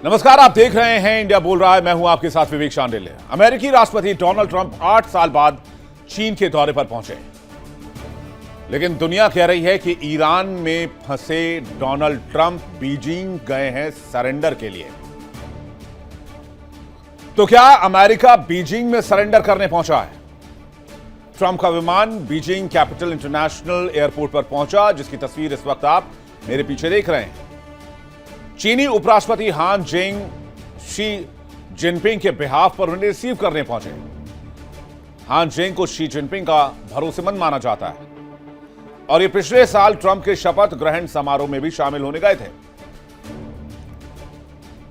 नमस्कार, आप देख रहे हैं इंडिया बोल रहा है। मैं हूं आपके साथ विवेक शांडिल्य। अमेरिकी राष्ट्रपति डोनाल्ड ट्रंप 8 साल बाद चीन के दौरे पर पहुंचे, लेकिन दुनिया कह रही है कि ईरान में फंसे डोनाल्ड ट्रंप बीजिंग गए हैं सरेंडर के लिए। तो क्या अमेरिका बीजिंग में सरेंडर करने पहुंचा है? ट्रंप का विमान बीजिंग कैपिटल इंटरनेशनल एयरपोर्ट पर पहुंचा, जिसकी तस्वीर इस वक्त आप मेरे पीछे देख रहे हैं। चीनी उपराष्ट्रपति हान जेंग शी जिनपिंग के बिहाफ पर उन्हें रिसीव करने पहुंचे। हान जेंग को शी जिनपिंग का भरोसेमंद माना जाता है और ये पिछले साल ट्रंप के शपथ ग्रहण समारोह में भी शामिल होने गए थे।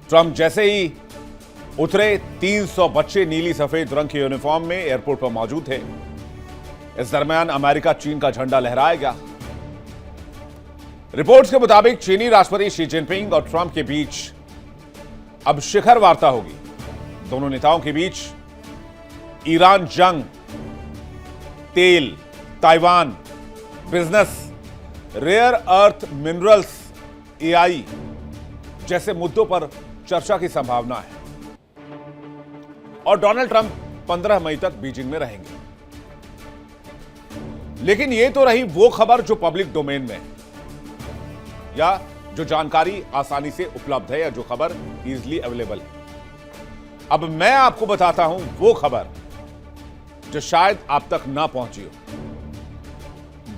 ट्रंप जैसे ही उतरे, 300 बच्चे नीली सफेद रंग के यूनिफॉर्म में एयरपोर्ट पर मौजूद थे। इस दरमियान अमेरिका चीन का झंडा लहराया गया। रिपोर्ट्स के मुताबिक चीनी राष्ट्रपति शी जिनपिंग और ट्रंप के बीच अब शिखर वार्ता होगी। दोनों नेताओं के बीच ईरान जंग, तेल, Taiwan, business, rare earth minerals, AI जैसे मुद्दों पर चर्चा की संभावना है और डोनाल्ड ट्रंप 15 मई तक बीजिंग में रहेंगे। लेकिन यह तो रही वो खबर जो पब्लिक डोमेन में है, या जो जानकारी आसानी से उपलब्ध है, या जो खबर इजीली अवेलेबल है। अब मैं आपको बताता हूं वो खबर जो शायद आप तक ना पहुंची हो।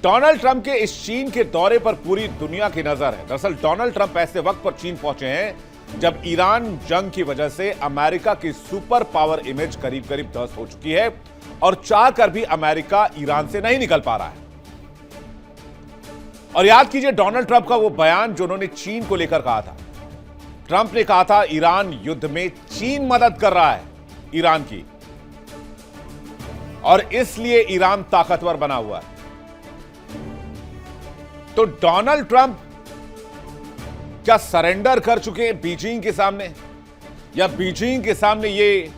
डोनाल्ड ट्रंप के इस चीन के दौरे पर पूरी दुनिया की नजर है। दरअसल डोनाल्ड ट्रंप ऐसे वक्त पर चीन पहुंचे हैं जब ईरान जंग की वजह से अमेरिका की सुपर पावर इमेज करीब करीब ध्वस्त हो चुकी है और चाहकर भी अमेरिका ईरान से नहीं निकल पा रहा है। और याद कीजिए डोनाल्ड ट्रंप का वो बयान जो उन्होंने चीन को लेकर कहा था। ट्रंप ने कहा था ईरान युद्ध में चीन मदद कर रहा है ईरान की, और इसलिए ईरान ताकतवर बना हुआ है। तो डोनाल्ड ट्रंप क्या सरेंडर कर चुके हैं बीजिंग के सामने, या बीजिंग के सामने ये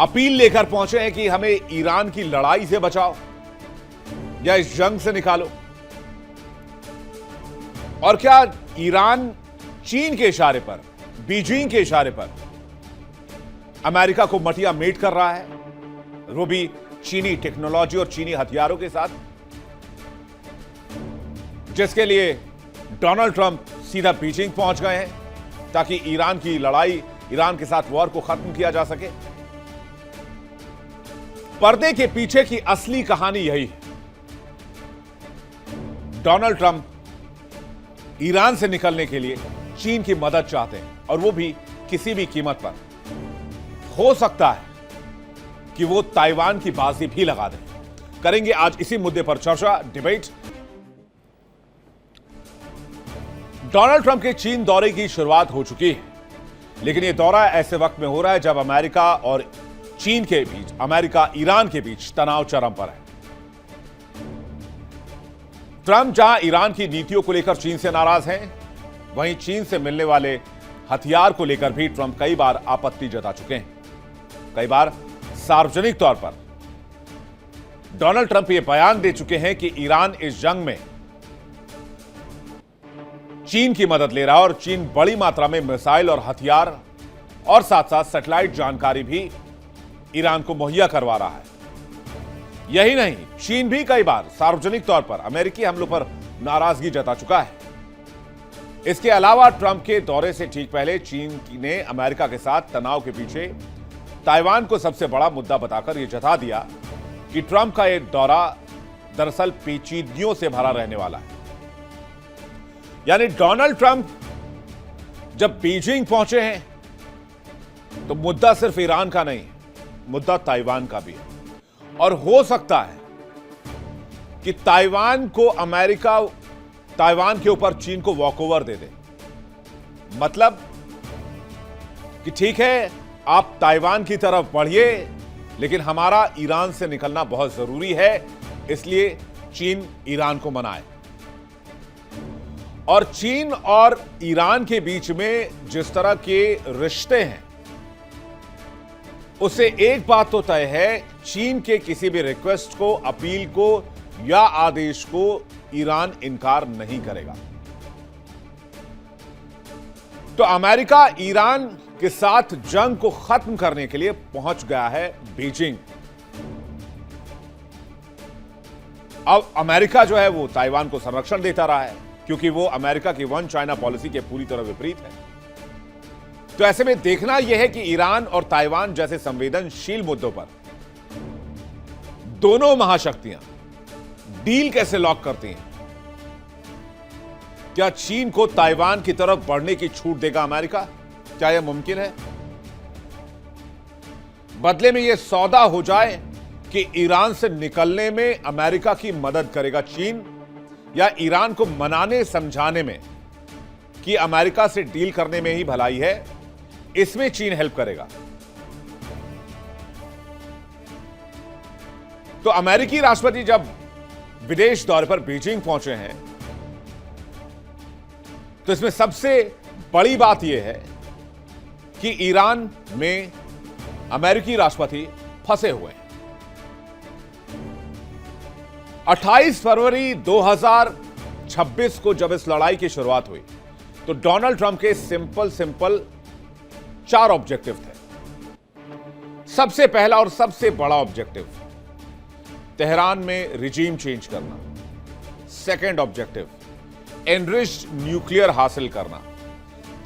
अपील लेकर पहुंचे हैं कि हमें ईरान की लड़ाई से बचाओ या इस जंग से निकालो? और क्या ईरान चीन के इशारे पर, बीजिंग के इशारे पर अमेरिका को मटिया मेट कर रहा है, वो भी चीनी टेक्नोलॉजी और चीनी हथियारों के साथ, जिसके लिए डोनाल्ड ट्रंप सीधा बीजिंग पहुंच गए हैं ताकि ईरान की लड़ाई, ईरान के साथ वॉर को खत्म किया जा सके? पर्दे के पीछे की असली कहानी यही है। डोनाल्ड ट्रंप ईरान से निकलने के लिए चीन की मदद चाहते हैं, और वो भी किसी भी कीमत पर। हो सकता है कि वो ताइवान की बाजी भी लगा दें। करेंगे आज इसी मुद्दे पर चर्चा, डिबेट। डोनाल्ड ट्रंप के चीन दौरे की शुरुआत हो चुकी है, लेकिन यह दौरा ऐसे वक्त में हो रहा है जब अमेरिका और चीन के बीच, अमेरिका ईरान के बीच तनाव चरम पर है। ट्रंप जहां ईरान की नीतियों को लेकर चीन से नाराज हैं, वहीं चीन से मिलने वाले हथियार को लेकर भी ट्रंप कई बार आपत्ति जता चुके हैं। कई बार सार्वजनिक तौर पर डोनाल्ड ट्रंप ये बयान दे चुके हैं कि ईरान इस जंग में चीन की मदद ले रहा है और चीन बड़ी मात्रा में मिसाइल और हथियार और साथ साथ सैटेलाइट जानकारी भी ईरान को मुहैया करवा रहा है। यही नहीं, चीन भी कई बार सार्वजनिक तौर पर अमेरिकी हमलों पर नाराजगी जता चुका है। इसके अलावा ट्रंप के दौरे से ठीक पहले चीन ने अमेरिका के साथ तनाव के पीछे ताइवान को सबसे बड़ा मुद्दा बताकर यह जता दिया कि ट्रंप का यह दौरा दरअसल पेचीदगियों से भरा रहने वाला है। यानी डोनाल्ड ट्रंप जब बीजिंग पहुंचे हैं तो मुद्दा सिर्फ ईरान का नहीं, मुद्दा ताइवान का भी है। और हो सकता है कि ताइवान को अमेरिका, ताइवान के ऊपर चीन को वॉकओवर दे दे। मतलब कि ठीक है, आप ताइवान की तरफ बढ़िए, लेकिन हमारा ईरान से निकलना बहुत जरूरी है, इसलिए चीन ईरान को मनाए। और चीन और ईरान के बीच में जिस तरह के रिश्ते हैं, उससे एक बात तो तय है, चीन के किसी भी रिक्वेस्ट को, अपील को या आदेश को ईरान इनकार नहीं करेगा। तो अमेरिका ईरान के साथ जंग को खत्म करने के लिए पहुंच गया है बीजिंग। अब अमेरिका जो है वो ताइवान को संरक्षण देता रहा है, क्योंकि वो अमेरिका की वन चाइना पॉलिसी के पूरी तरह विपरीत है। तो ऐसे में देखना यह है कि ईरान और ताइवान जैसे संवेदनशील मुद्दों पर दोनों महाशक्तियां डील कैसे लॉक करती हैं। क्या चीन को ताइवान की तरफ बढ़ने की छूट देगा अमेरिका? क्या यह मुमकिन है? बदले में यह सौदा हो जाए कि ईरान से निकलने में अमेरिका की मदद करेगा चीन, या ईरान को मनाने समझाने में कि अमेरिका से डील करने में ही भलाई है, इसमें चीन हेल्प करेगा। तो अमेरिकी राष्ट्रपति जब विदेश दौरे पर बीजिंग पहुंचे हैं, तो इसमें सबसे बड़ी बात यह है कि ईरान में अमेरिकी राष्ट्रपति फंसे हुए हैं। 28 फरवरी 2026 को जब इस लड़ाई की शुरुआत हुई, तो डोनाल्ड ट्रंप के सिंपल 4 ऑब्जेक्टिव थे। सबसे पहला और सबसे बड़ा ऑब्जेक्टिव, तेहरान में रिजीम चेंज करना। सेकेंड ऑब्जेक्टिव, एनरिच्ड न्यूक्लियर हासिल करना।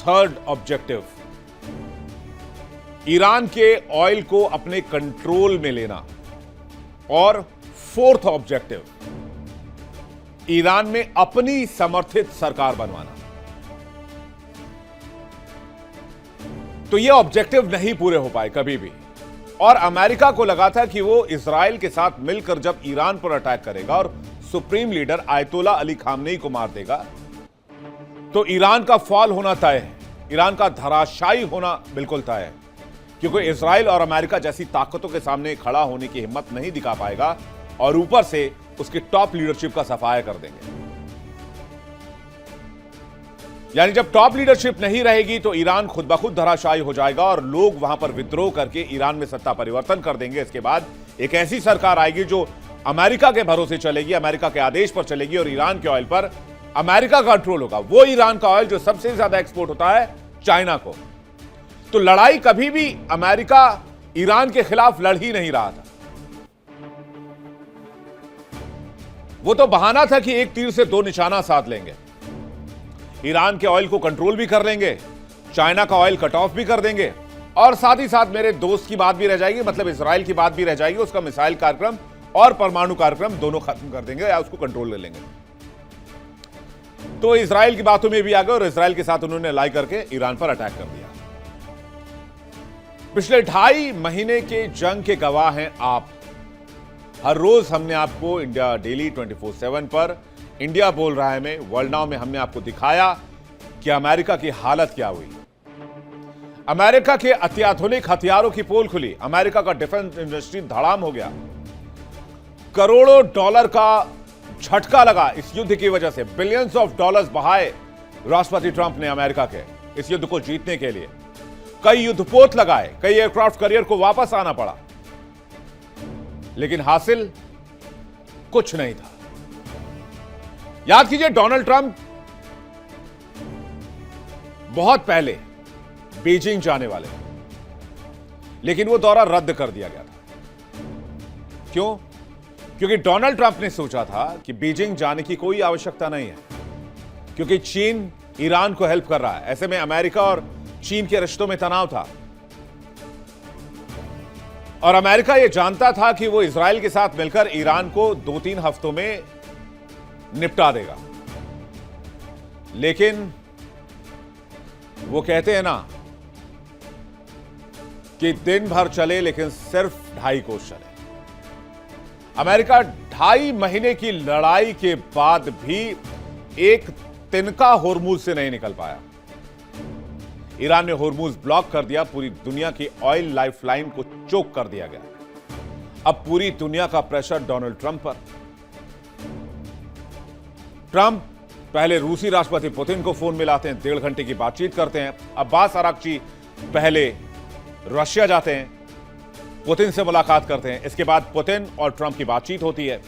थर्ड ऑब्जेक्टिव, ईरान के ऑयल को अपने कंट्रोल में लेना। और फोर्थ ऑब्जेक्टिव, ईरान में अपनी समर्थित सरकार बनवाना। तो ये ऑब्जेक्टिव नहीं पूरे हो पाए कभी भी, और अमेरिका को लगा था कि वो इजराइल के साथ मिलकर जब ईरान पर अटैक करेगा और सुप्रीम लीडर आयतोला अली खामनेई को मार देगा, तो ईरान का फॉल होना तय है, ईरान का धराशायी होना बिल्कुल तय है, क्योंकि इजराइल और अमेरिका जैसी ताकतों के सामने खड़ा होने की हिम्मत नहीं दिखा पाएगा, और ऊपर से उसकी टॉप लीडरशिप का सफाया कर देंगे। यानी जब टॉप लीडरशिप नहीं रहेगी तो ईरान खुद ब खुद धराशायी हो जाएगा और लोग वहां पर विद्रोह करके ईरान में सत्ता परिवर्तन कर देंगे। इसके बाद एक ऐसी सरकार आएगी जो अमेरिका के भरोसे चलेगी, अमेरिका के आदेश पर चलेगी, और ईरान के ऑयल पर अमेरिका का कंट्रोल होगा। वो ईरान का ऑयल जो सबसे ज्यादा एक्सपोर्ट होता है चाइना को। तो लड़ाई कभी भी अमेरिका ईरान के खिलाफ लड़ ही नहीं रहा था। वो तो बहाना था कि एक तीर से 2 निशाना साध लेंगे, ईरान के ऑयल को कंट्रोल भी कर लेंगे, चाइना का ऑयल कट ऑफ भी कर देंगे, और साथ ही साथ मेरे दोस्त की बात भी रह जाएगी, मतलब इजराइल की बात भी रह जाएगी, उसका मिसाइल कार्यक्रम और परमाणु कार्यक्रम दोनों खत्म कर देंगे या उसको कंट्रोल ले लेंगे। तो इजराइल की बातों में भी आ गए और इजराइल के साथ उन्होंने लाई करके ईरान पर अटैक कर दिया। पिछले 2.5 महीने के जंग के गवाह हैं आप। हर रोज हमने आपको इंडिया डेली 24/7 पर इंडिया बोल रहा है में, वर्ल्ड नाउ में हमने आपको दिखाया कि अमेरिका की हालत क्या हुई। अमेरिका के अत्याधुनिक हथियारों की पोल खुली, अमेरिका का डिफेंस इंडस्ट्री धड़ाम हो गया, करोड़ों डॉलर का झटका लगा इस युद्ध की वजह से। बिलियंस ऑफ डॉलर्स बहाए राष्ट्रपति ट्रंप ने अमेरिका के इस युद्ध को जीतने के लिए। कई युद्धपोत लगाए, कई एयरक्राफ्ट कैरियर को वापस आना पड़ा, लेकिन हासिल कुछ नहीं था। याद कीजिए, डोनाल्ड ट्रंप बहुत पहले बीजिंग जाने वाले, लेकिन वो दौरा रद्द कर दिया गया था। क्यों? क्योंकि डोनाल्ड ट्रंप ने सोचा था कि बीजिंग जाने की कोई आवश्यकता नहीं है, क्योंकि चीन ईरान को हेल्प कर रहा है। ऐसे में अमेरिका और चीन के रिश्तों में तनाव था, और अमेरिका यह जानता था कि वो इजराइल के साथ मिलकर ईरान को 2-3 हफ्तों में निपटा देगा। लेकिन वो कहते हैं ना कि दिन भर चले लेकिन सिर्फ 2.5 कोस चले। अमेरिका 2.5 महीने की लड़ाई के बाद भी एक तिनका होर्मुज से नहीं निकल पाया। ईरान ने होर्मुज ब्लॉक कर दिया, पूरी दुनिया की ऑयल लाइफलाइन को चोक कर दिया गया। अब पूरी दुनिया का प्रेशर डोनाल्ड ट्रंप पर। ट्रंप पहले रूसी राष्ट्रपति पुतिन को फोन मिलाते हैं, 1.5 घंटे की बातचीत करते हैं। अब्बास अराक्ची पहले रशिया जाते हैं, पुतिन से मुलाकात करते हैं। इसके बाद पुतिन और ट्रंप की बातचीत होती है,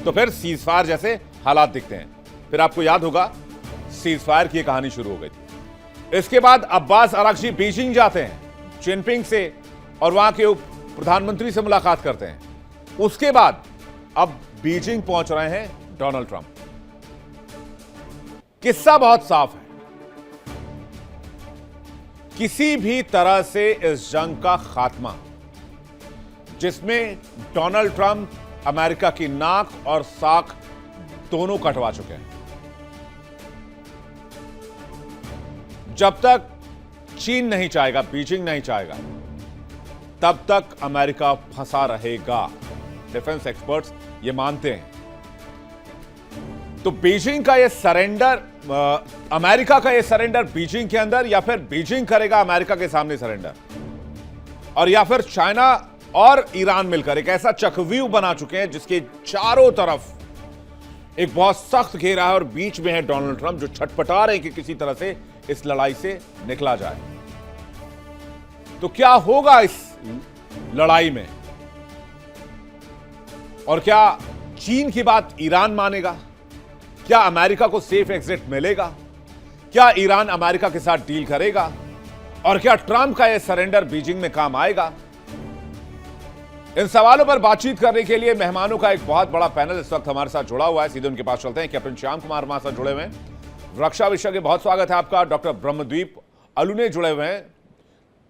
तो फिर सीजफायर जैसे हालात दिखते हैं। फिर आपको याद होगा सीजफायर की कहानी शुरू हो गई थी। इसके बाद अब्बास अरागची बीजिंग जाते हैं, जिनपिंग से और वहां के उप प्रधानमंत्री से मुलाकात करते हैं। उसके बाद अब बीजिंग पहुंच रहे हैं डोनाल्ड ट्रंप। किस्सा बहुत साफ है, किसी भी तरह से इस जंग का खात्मा जिसमें डोनाल्ड ट्रंप अमेरिका की नाक और साख दोनों कटवा चुके हैं, जब तक चीन नहीं चाहेगा, बीजिंग नहीं चाहेगा, तब तक अमेरिका फंसा रहेगा। डिफेंस एक्सपर्ट्स ये मानते हैं। तो बीजिंग का ये सरेंडर, अमेरिका का ये सरेंडर बीजिंग के अंदर, या फिर बीजिंग करेगा अमेरिका के सामने सरेंडर, और या फिर चाइना और ईरान मिलकर एक ऐसा चक्रव्यूह बना चुके हैं जिसके चारों तरफ एक बहुत सख्त घेरा है और बीच में है डोनाल्ड ट्रंप, जो छटपटा रहे हैं कि किसी तरह से इस लड़ाई से निकला जाए। तो क्या होगा इस लड़ाई में, और क्या चीन की बात ईरान मानेगा? क्या अमेरिका को सेफ एग्जिट मिलेगा? क्या ईरान अमेरिका के साथ डील करेगा? और क्या ट्रंप का यह सरेंडर बीजिंग में काम आएगा? इन सवालों पर बातचीत करने के लिए मेहमानों का एक बहुत बड़ा पैनल इस वक्त हमारे साथ जुड़ा हुआ है। सीधे उनके पास चलते हैं। कैप्टन श्याम कुमार हमारे साथ जुड़े हुए हैं, रक्षा विशेषज्ञ, बहुत स्वागत है आपका। डॉक्टर ब्रह्मद्वीप अलुने जुड़े हुए हैं,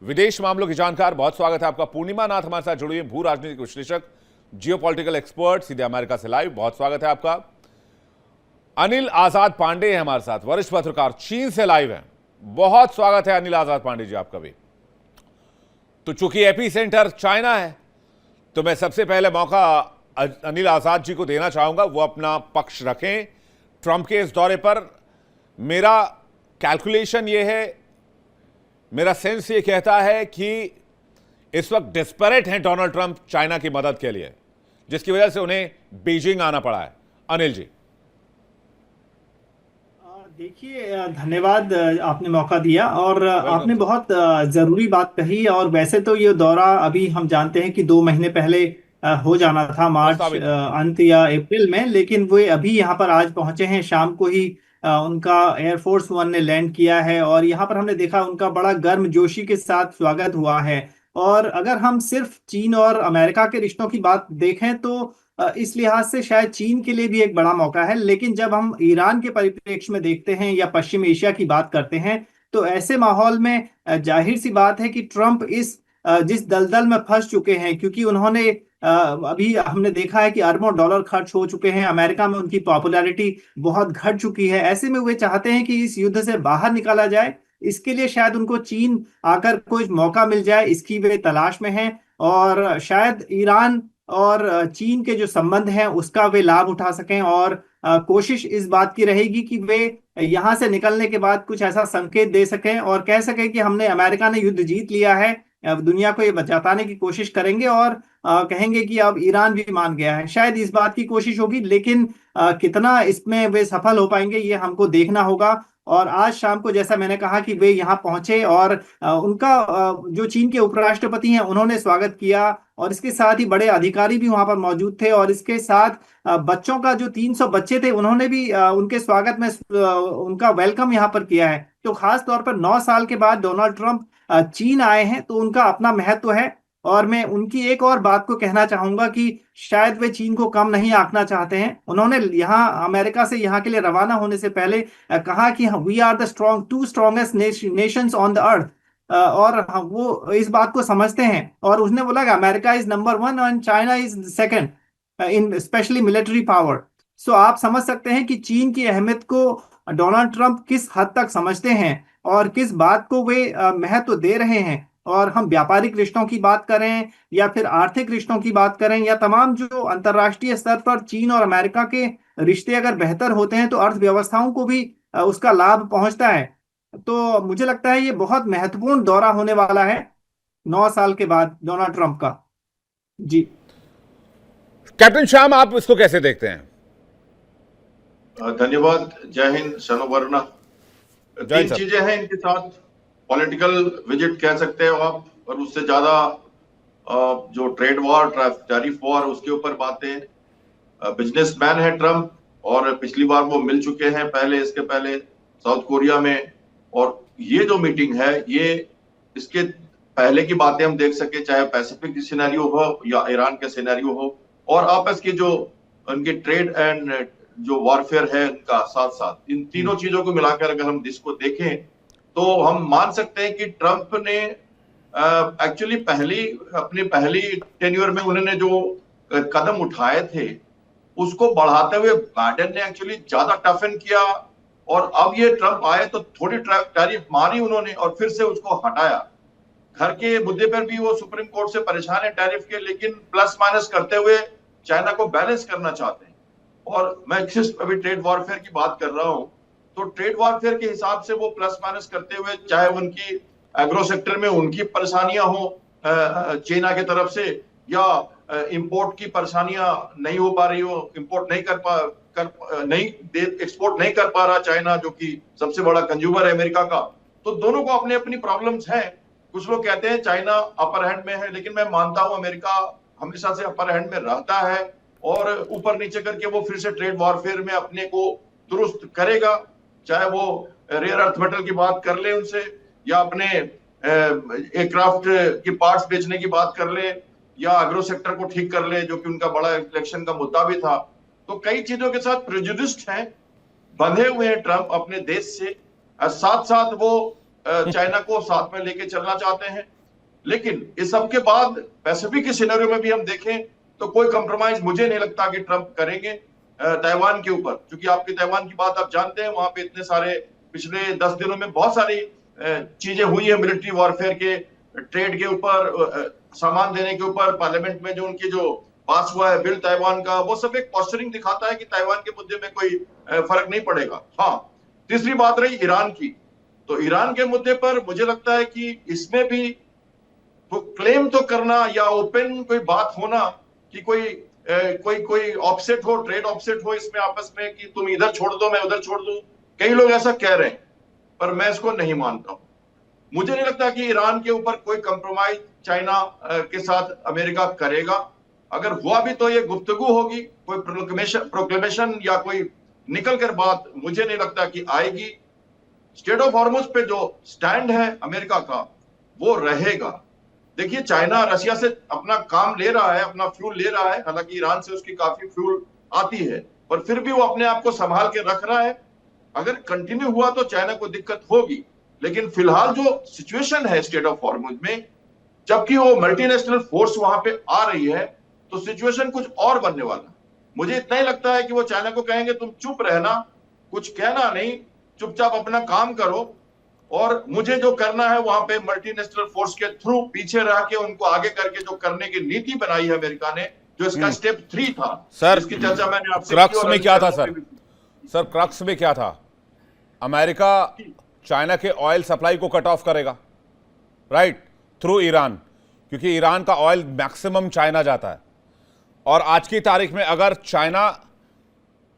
विदेश मामलों की जानकार, बहुत स्वागत है आपका। पूर्णिमा नाथ हमारे साथ जुड़ी है, भू राजनीतिक विश्लेषक, जियोपॉलिटिकल एक्सपर्ट, सीधे अमेरिका से लाइव, बहुत स्वागत है आपका। अनिल आजाद पांडे है हमारे साथ, वरिष्ठ पत्रकार, चीन से लाइव है, बहुत स्वागत है अनिल आजाद पांडे जी आपका भी। तो चूंकि एपी सेंटर चाइना है, तो मैं सबसे पहले मौका अनिल आजाद जी को देना चाहूंगा, वो अपना पक्ष रखें ट्रंप के इस दौरे पर। मेरा कैलकुलेशन ये है, मेरा सेंस ये कहता है कि इस वक्त डिस्परेट हैं डोनाल्ड ट्रंप चाइना की मदद के लिए, जिसकी वजह से उन्हें बीजिंग आना पड़ा है। अनिल जी। देखिए, धन्यवाद, आपने मौका दिया और आपने बहुत जरूरी बात कही। और वैसे तो ये दौरा अभी हम जानते हैं कि 2 महीने पहले हो जाना था, मार्च अंत या अप्रैल में, लेकिन वो अभी यहाँ पर आज पहुंचे हैं। शाम को ही उनका एयरफोर्स 1 ने लैंड किया है और यहाँ पर हमने देखा उनका बड़ा गर्मजोशी के साथ स्वागत हुआ है। और अगर हम सिर्फ चीन और अमेरिका के रिश्तों की बात देखें तो इस लिहाज से शायद चीन के लिए भी एक बड़ा मौका है। लेकिन जब हम ईरान के परिप्रेक्ष्य में देखते हैं या पश्चिम एशिया की बात करते हैं, तो ऐसे माहौल में जाहिर सी बात है कि ट्रंप जिस दलदल में फंस चुके हैं, क्योंकि उन्होंने अभी हमने देखा है कि अरबों डॉलर खर्च हो चुके हैं, अमेरिका में उनकी पॉपुलैरिटी बहुत घट चुकी है। ऐसे में वे चाहते हैं कि इस युद्ध से बाहर निकाला जाए। इसके लिए शायद उनको चीन आकर कोई मौका मिल जाए, इसकी वे तलाश में हैं। और शायद ईरान और चीन के जो संबंध हैं उसका वे लाभ उठा सकें। और कोशिश इस बात की रहेगी कि वे यहां से निकलने के बाद कुछ ऐसा संकेत दे सकें और कह सकें कि अमेरिका ने युद्ध जीत लिया है। अब दुनिया को ये बताने की कोशिश करेंगे और कहेंगे कि अब ईरान भी मान गया है। शायद इस बात की कोशिश होगी, लेकिन कितना इसमें वे सफल हो पाएंगे ये हमको देखना होगा। और आज शाम को जैसा मैंने कहा कि वे यहाँ पहुंचे और उनका जो चीन के उपराष्ट्रपति हैं उन्होंने स्वागत किया, और इसके साथ ही बड़े अधिकारी भी वहां पर मौजूद थे। और इसके साथ बच्चों का जो 300 बच्चे थे उन्होंने भी उनके स्वागत में उनका वेलकम यहाँ पर किया है। तो खास तौर पर 9 साल के बाद डोनाल्ड ट्रंप चीन आए हैं, तो उनका अपना महत्व है। और मैं उनकी एक और बात को कहना चाहूंगा कि शायद वे चीन को कम नहीं आंकना चाहते हैं। उन्होंने यहाँ अमेरिका से यहाँ के लिए रवाना होने से पहले कहा कि we are the two strongest nations on the earth. और वो इस बात को समझते हैं। और उसने बोला कि America is number 1 and China is second in specially military power. So आप समझ सकते हैं कि चीन की अहमियत को डोनाल्ड ट्रंप किस हद तक समझते हैं और किस बात को वे महत्व दे रहे हैं। और हम व्यापारिक रिश्तों की बात करें या फिर आर्थिक रिश्तों की बात करें या तमाम जो अंतर्राष्ट्रीय स्तर पर चीन और अमेरिका के रिश्ते अगर बेहतर होते हैं तो अर्थव्यवस्थाओं को भी उसका लाभ पहुंचता है। तो मुझे लगता है ये बहुत महत्वपूर्ण दौरा होने वाला है 9 साल के बाद डोनाल्ड ट्रंप का। जी कैप्टन श्याम, आप इसको कैसे देखते हैं? धन्यवाद। जय हिंद, शनोवर्ना। 3 चीजें हैं इनके साथ। पॉलिटिकल विजिट कह सकते हो आप, और उससे ज्यादा जो ट्रेड वॉर, टैरिफ वॉर, उसके ऊपर बातें। बिजनेसमैन है ट्रंप, और पिछली बार वो मिल चुके हैं पहले, इसके पहले साउथ कोरिया में, और ये जो मीटिंग है, ये इसके पहले की बातें हम देख सके, चाहे पैसिफिक की सिनेरियो हो या ईरान का सिनेरियो हो, और आपस की जो उनके ट्रेड एंड जो वॉरफेयर है उनका, साथ साथ इन तीनों चीजों को मिलाकर अगर हम इसको देखें तो हम मान सकते हैं कि ट्रंप ने एक्चुअली अपनी पहली टेन्योर में उन्होंने जो कदम उठाए थे उसको बढ़ाते हुए बाइडेन ने एक्चुअली ज्यादा टफन किया, और अब ये ट्रंप आए तो थोड़ी टैरिफ मारी उन्होंने और फिर से उसको हटाया। घर के मुद्दे पर भी वो सुप्रीम कोर्ट से परेशान है टैरिफ के, लेकिन प्लस माइनस करते हुए चाइना को बैलेंस करना चाहते हैं। और मैं सिर्फ अभी ट्रेड वॉरफेयर की बात कर रहा हूं, तो ट्रेड वॉरफेयर के हिसाब से वो प्लस माइनस करते हुए, चाहे उनकी एग्रो सेक्टर में उनकी परेशानियां हो चाइना की तरफ से, या इंपोर्ट की परेशानियां नहीं हो पा रही हो, इंपोर्ट नहीं एक्सपोर्ट नहीं कर पा रहा चाइना, जो कि सबसे बड़ा कंज्यूमर है अमेरिका का। तो दोनों को अपनी अपनी प्रॉब्लम्स हैं। कुछ लोग कहते हैं चाइना अपर हैंड में है, लेकिन मैं मानता हूं अमेरिका हमेशा से अपर हैंड में रहता है, और ऊपर नीचे करके वो फिर से ट्रेड वॉरफेयर में अपने को दुरुस्त करेगा, चाहे वो रेयर अर्थ मेटल की बात कर ले उनसे, या अपने एयरक्राफ्ट की पार्ट्स बेचने की बात कर ले, या एग्रो सेक्टर को ठीक कर ले, जो कि उनका बड़ा इलेक्शन का मुद्दा भी था। तो कई चीजों के साथ प्रेजुडिस्ड हैं, बंधे हुए हैं ट्रंप अपने देश से, साथ साथ वो चाइना को साथ में लेके चलना चाहते हैं। लेकिन इस सब के बाद पैसिफिक के सिनेरियो में भी हम देखें तो कोई कंप्रोमाइज मुझे नहीं लगता कि ट्रंप करेंगे ताइवान के ऊपर, क्योंकि आपकी ताइवान की बात आप जानते हैं, वहां पे इतने सारे पिछले 10 दिनों में बहुत सारी चीजें हुई है मिलिट्री वॉरफेयर के, ट्रेड के ऊपर, सामान देने के ऊपर, पार्लियामेंट में जो उनकी जो पास हुआ है बिल ताइवान का, वो सब एक पोस्चरिंग दिखाता है कि ताइवान के मुद्दे में कोई फर्क नहीं पड़ेगा। हाँ, तीसरी बात रही ईरान की, तो ईरान के मुद्दे पर मुझे लगता है कि इसमें भी तो क्लेम तो करना या ओपन कोई बात होना कि कोई ऑफसेट हो, ट्रेड ऑफसेट हो इसमें आपस में, कि तुम इधर छोड़ दो मैं उधर छोड़ दूं, कई लोग ऐसा कह रहे हैं, पर मैं इसको नहीं मानता हूं। मुझे नहीं लगता कि ईरान के ऊपर कोई कंप्रोमाइज चाइना के साथ अमेरिका करेगा। अगर हुआ भी तो ये गुफ्तगू होगी, कोई प्रोक्लेमेशन या कोई निकल कर बात मुझे नहीं लगता कि आएगी। स्टेट ऑफ हॉर्मुज पे जो स्टैंड है अमेरिका का वो रहेगा। देखिए, चाइना रशिया से अपना काम ले रहा है, अपना फ्यूल ले रहा है, हालांकि ईरान से उसकी काफी फ्यूल आती है, पर फिर भी वो अपने आप को संभाल के रख रहा है। अगर कंटिन्यू हुआ तो चाइना को दिक्कत होगी, लेकिन फिलहाल जो सिचुएशन है स्टेट ऑफ हॉर्मुज में, जबकि वो मल्टीनेशनल फोर्स वहां पे आ रही है, तो सिचुएशन कुछ और बनने वाला। मुझे इतना ही लगता है कि वो चाइना को कहेंगे तुम चुप रहना, कुछ कहना नहीं, चुपचाप अपना काम करो, और मुझे जो करना है वहां पे मल्टीनेशनल फोर्स के थ्रू पीछे रह के उनको आगे करके जो करने की नीति बनाई है अमेरिका ने, जो इसका स्टेप 3 था सर, इसकी चर्चा मैंने आपसे क्रक्स में क्या था सर क्रक्स में क्या था? अमेरिका चाइना के ऑयल सप्लाई को कट ऑफ करेगा, राइट, थ्रू ईरान, क्योंकि ईरान का ऑयल मैक्सिमम चाइना जाता है। और आज की तारीख में अगर चाइना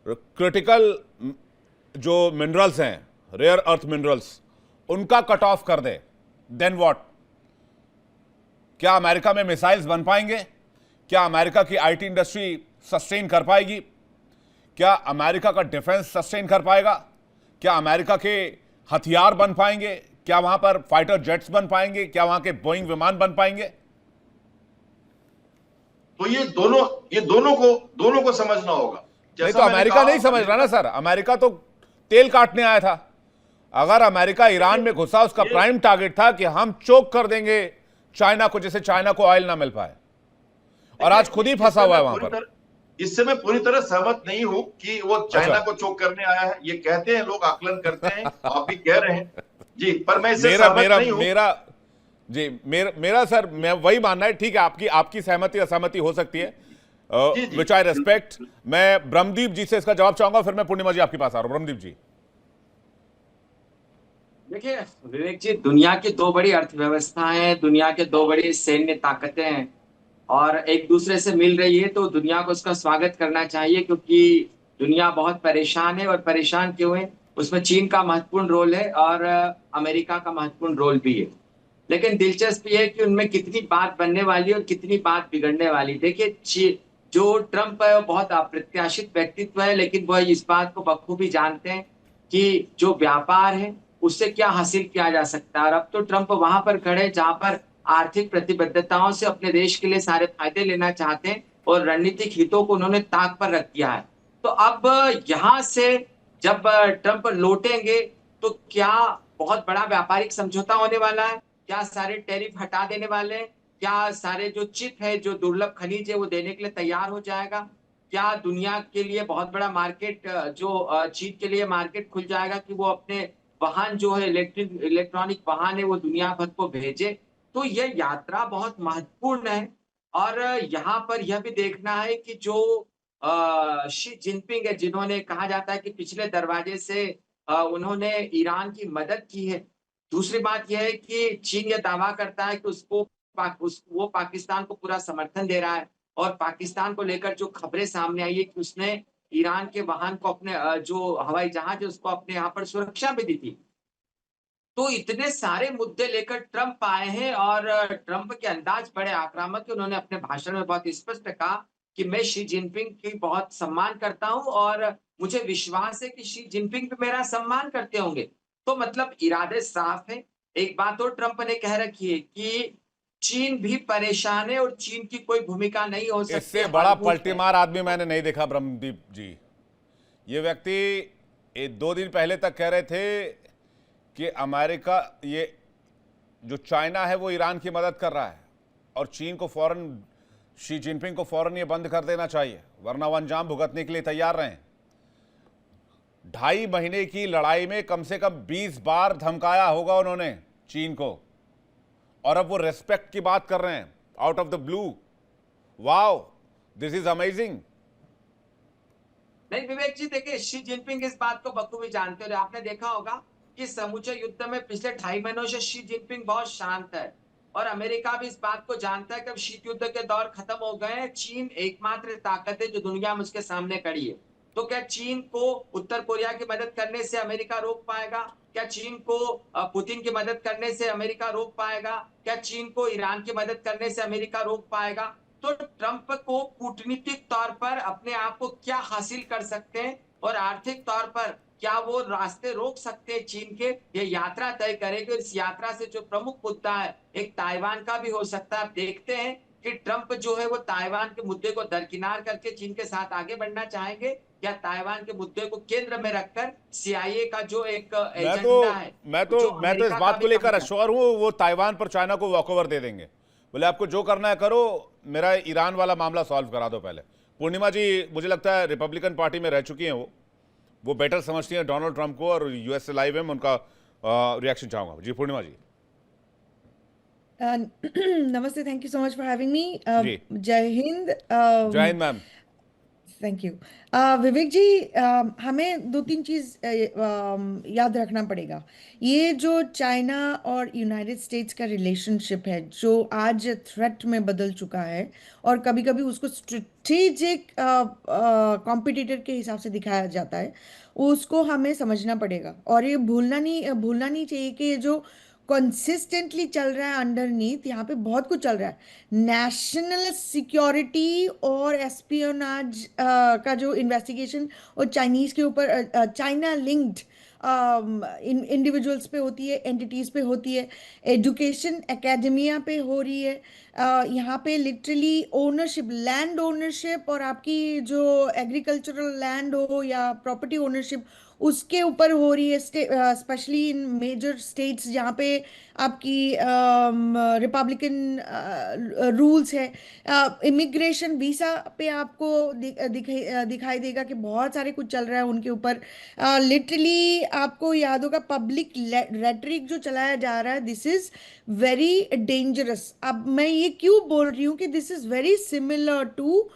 क्रिटिकल जो मिनरल्स हैं, रेयर अर्थ मिनरल्स, उनका कट ऑफ कर दे, देन व्हाट? क्या अमेरिका में मिसाइल्स बन पाएंगे? क्या अमेरिका की आईटी इंडस्ट्री सस्टेन कर पाएगी? क्या अमेरिका का डिफेंस सस्टेन कर पाएगा? क्या अमेरिका के हथियार बन पाएंगे? क्या वहां पर फाइटर जेट्स बन पाएंगे? क्या वहां के बोइंग विमान बन पाएंगे? तो ये दोनों को समझना होगा। नहीं तो अमेरिका नहीं समझ रहा ना सर, अमेरिका तो तेल काटने आया था। अगर अमेरिका ईरान में घुसा, उसका प्राइम टारगेट था कि हम चोक कर देंगे चाइना को, जैसे चाइना को ऑयल ना मिल पाए, और आज खुद ही फंसा हुआ है वहां पर। इससे मैं पूरी तरह सहमत नहीं हूं कि वो चाइना को चोक करने आया है। ये कहते हैं लोग, आकलन करते हैं, आप भी कह रहे हैं जी, पर मैं इससे सहमत नहीं हूं। मेरा सर, मैं वही मानना है। ठीक है, आपकी सहमति असहमति हो सकती है, विच आई रेस्पेक्ट। मैं ब्रह्मदीप जी से इसका जवाब चाहूंगा, फिर मैं पूर्णिमा जी आपके पास आ रहा हूं। ब्रह्मदीप जी, देखिए विवेक जी, दुनिया की 2 बड़ी अर्थव्यवस्थाएं हैं, दुनिया के 2 बड़ी सैन्य ताकतें हैं, और एक दूसरे से मिल रही है, तो दुनिया को उसका स्वागत करना चाहिए, क्योंकि दुनिया बहुत परेशान है। और परेशान क्यों है? उसमें चीन का महत्वपूर्ण रोल है और अमेरिका का महत्वपूर्ण रोल भी है। लेकिन दिलचस्प ये है कि उनमें कितनी बात बनने वाली है और कितनी बात बिगड़ने वाली। देखिए, जो ट्रंप है वो बहुत अप्रत्याशित व्यक्तित्व है, लेकिन वह इस बात को बखूबी जानते हैं कि जो व्यापार है उससे क्या हासिल किया जा सकता है। और अब तो ट्रंप वहां पर खड़े जहां पर आर्थिक प्रतिबद्धताओं से अपने देश के लिए सारे फायदे लेना चाहते हैं और रणनीतिक हितों को उन्होंने ताक पर रख दिया है। तो अब यहां से जब ट्रंप लौटेंगे तो क्या बहुत बड़ा व्यापारिक समझौता होने वाला है? क्या सारे टैरिफ हटा देने वाले हैं? क्या सारे जो चिप है, जो दुर्लभ खनिज है, वो देने के लिए तैयार हो जाएगा? क्या दुनिया के लिए बहुत बड़ा मार्केट, जो चीन के लिए मार्केट खुल जाएगा कि वो अपने वाहन जो है, इलेक्ट्रॉनिक वाहन है, वो दुनिया भर को भेजे? तो यह यात्रा बहुत महत्वपूर्ण है। और यहाँ पर यह भी देखना है कि जो शी जिनपिंग है, जिन्होंने कहा जाता है कि पिछले दरवाजे से उन्होंने ईरान की मदद की है। दूसरी बात यह है कि चीन यह दावा करता है कि वो पाकिस्तान को पूरा समर्थन दे रहा है। और पाकिस्तान को लेकर जो खबरें सामने आई है कि उसने ईरान के वाहन को अपने जो हवाई जहाज है उसको अपने यहाँ पर सुरक्षा भी दी थी। तो इतने सारे मुद्दे लेकर ट्रंप आए हैं और ट्रंप के अंदाज बड़े आक्रामक है। उन्होंने अपने भाषण में बहुत स्पष्ट कहा कि मैं शी जिनपिंग की बहुत सम्मान करता हूं और मुझे विश्वास है कि शी जिनपिंग भी मेरा सम्मान करते होंगे। तो मतलब इरादे साफ है। एक बात और ट्रंप ने कह रखी है कि चीन भी परेशान है और चीन की कोई भूमिका नहीं हो सकती इससे हर बड़ा मुल्क में। पलटीमार आदमी मैंने नहीं देखा ब्रह्मदीप जी। ये व्यक्ति 2 दिन पहले तक कह रहे थे कि अमेरिका, ये जो चाइना है वो ईरान की मदद कर रहा है और चीन को फौरन, शी जिनपिंग को फौरन ये बंद कर देना चाहिए वरना वो अंजाम भुगतने के लिए तैयार रहें। 2.5 महीने की लड़ाई में कम से कम 20 बार धमकाया होगा उन्होंने चीन को, और अब वो रेस्पेक्ट की बात कर रहे हैं out of the blue. Wow, this is amazing. नहीं विवेक जी, देखिए शी जिनपिंग इस बात को बखूबी जानते हो। आपने देखा होगा कि समूचे युद्ध में पिछले 2.5 महीनों से शी जिनपिंग बहुत शांत है और अमेरिका भी इस बात को जानता है कि अब शीत युद्ध के दौर खत्म हो गए हैं। चीन एकमात्र ताकत है जो दुनिया में उसके सामने खड़ी है। तो क्या चीन को उत्तर कोरिया की मदद करने से अमेरिका रोक पाएगा? क्या चीन को पुतिन की मदद करने से अमेरिका रोक पाएगा? क्या चीन को ईरान की मदद करने से अमेरिका रोक पाएगा? तो ट्रंप को कूटनीतिक तौर पर अपने आप को क्या हासिल कर सकते हैं और आर्थिक तौर पर क्या वो रास्ते रोक सकते हैं चीन के, ये यात्रा तय करेगी। इस यात्रा से जो प्रमुख मुद्दा है एक ताइवान का भी हो सकता है। आप देखते हैं कि ट्रंप जो है वो ताइवान के मुद्दे को दरकिनार करके चीन के साथ आगे बढ़ना चाहेंगे या ताइवान के मुद्दे को केंद्र में रखकर सीआईए का जो एक एजेंडा है, मैं तो इस बात को लेकर अश्योर हूं वो ताइवान पर चाइना को वॉकओवर दे देंगे। बोले आपको जो करना है करो, मेरा ईरान वाला मामला सॉल्व करा दो पहले। पूर्णिमा जी मुझे लगता है रिपब्लिकन पार्टी में रह चुकी हैं, वो बेटर समझती हैं डोनाल्ड ट्रंप को, और यूएस से लाइव है, मैं उनका रिएक्शन चाहूंगा। जी पूर्णिमा जी। नमस्ते, thank you so much for having me. जी जय हिंद। जय हिंद ma'am. Thank you. Vivek ji, हमें 2-3 चीज़ याद रखना पड़ेगा। ये जो चाइना और यूनाइटेड स्टेट्स का रिलेशनशिप है जो आज थ्रेट में बदल चुका है और कभी कभी उसको स्ट्रेटेजिक कॉम्पिटिटर के हिसाब से दिखाया जाता है, उसको हमें समझना पड़ेगा। और ये भूलना नहीं चाहिए कि ये जो कंसिस्टेंटली चल रहा है अंडरनीथ, यहाँ पे बहुत कुछ चल रहा है। नेशनल सिक्योरिटी और एस्पियोनाज का जो इन्वेस्टिगेशन और चाइनीज के ऊपर, चाइना लिंक्ड इंडिविजुअल्स पे होती है, एंटिटीज पे होती है, एजुकेशन एकेडमिया पे हो रही है। यहाँ पे लिटरली ओनरशिप, लैंड ओनरशिप और आपकी जो एग्रीकल्चरल लैंड हो या प्रॉपर्टी ओनरशिप उसके ऊपर हो रही है, स्पेशली इन मेजर स्टेट्स जहाँ पे आपकी रिपब्लिकन रूल्स है। इमिग्रेशन वीज़ा पे आपको दिखाई देगा कि बहुत सारे कुछ चल रहा है उनके ऊपर। लिटरली आपको याद होगा पब्लिक रेटरिक जो चलाया जा रहा है, दिस इज़ वेरी डेंजरस। अब मैं ये क्यों बोल रही हूँ कि this is very similar to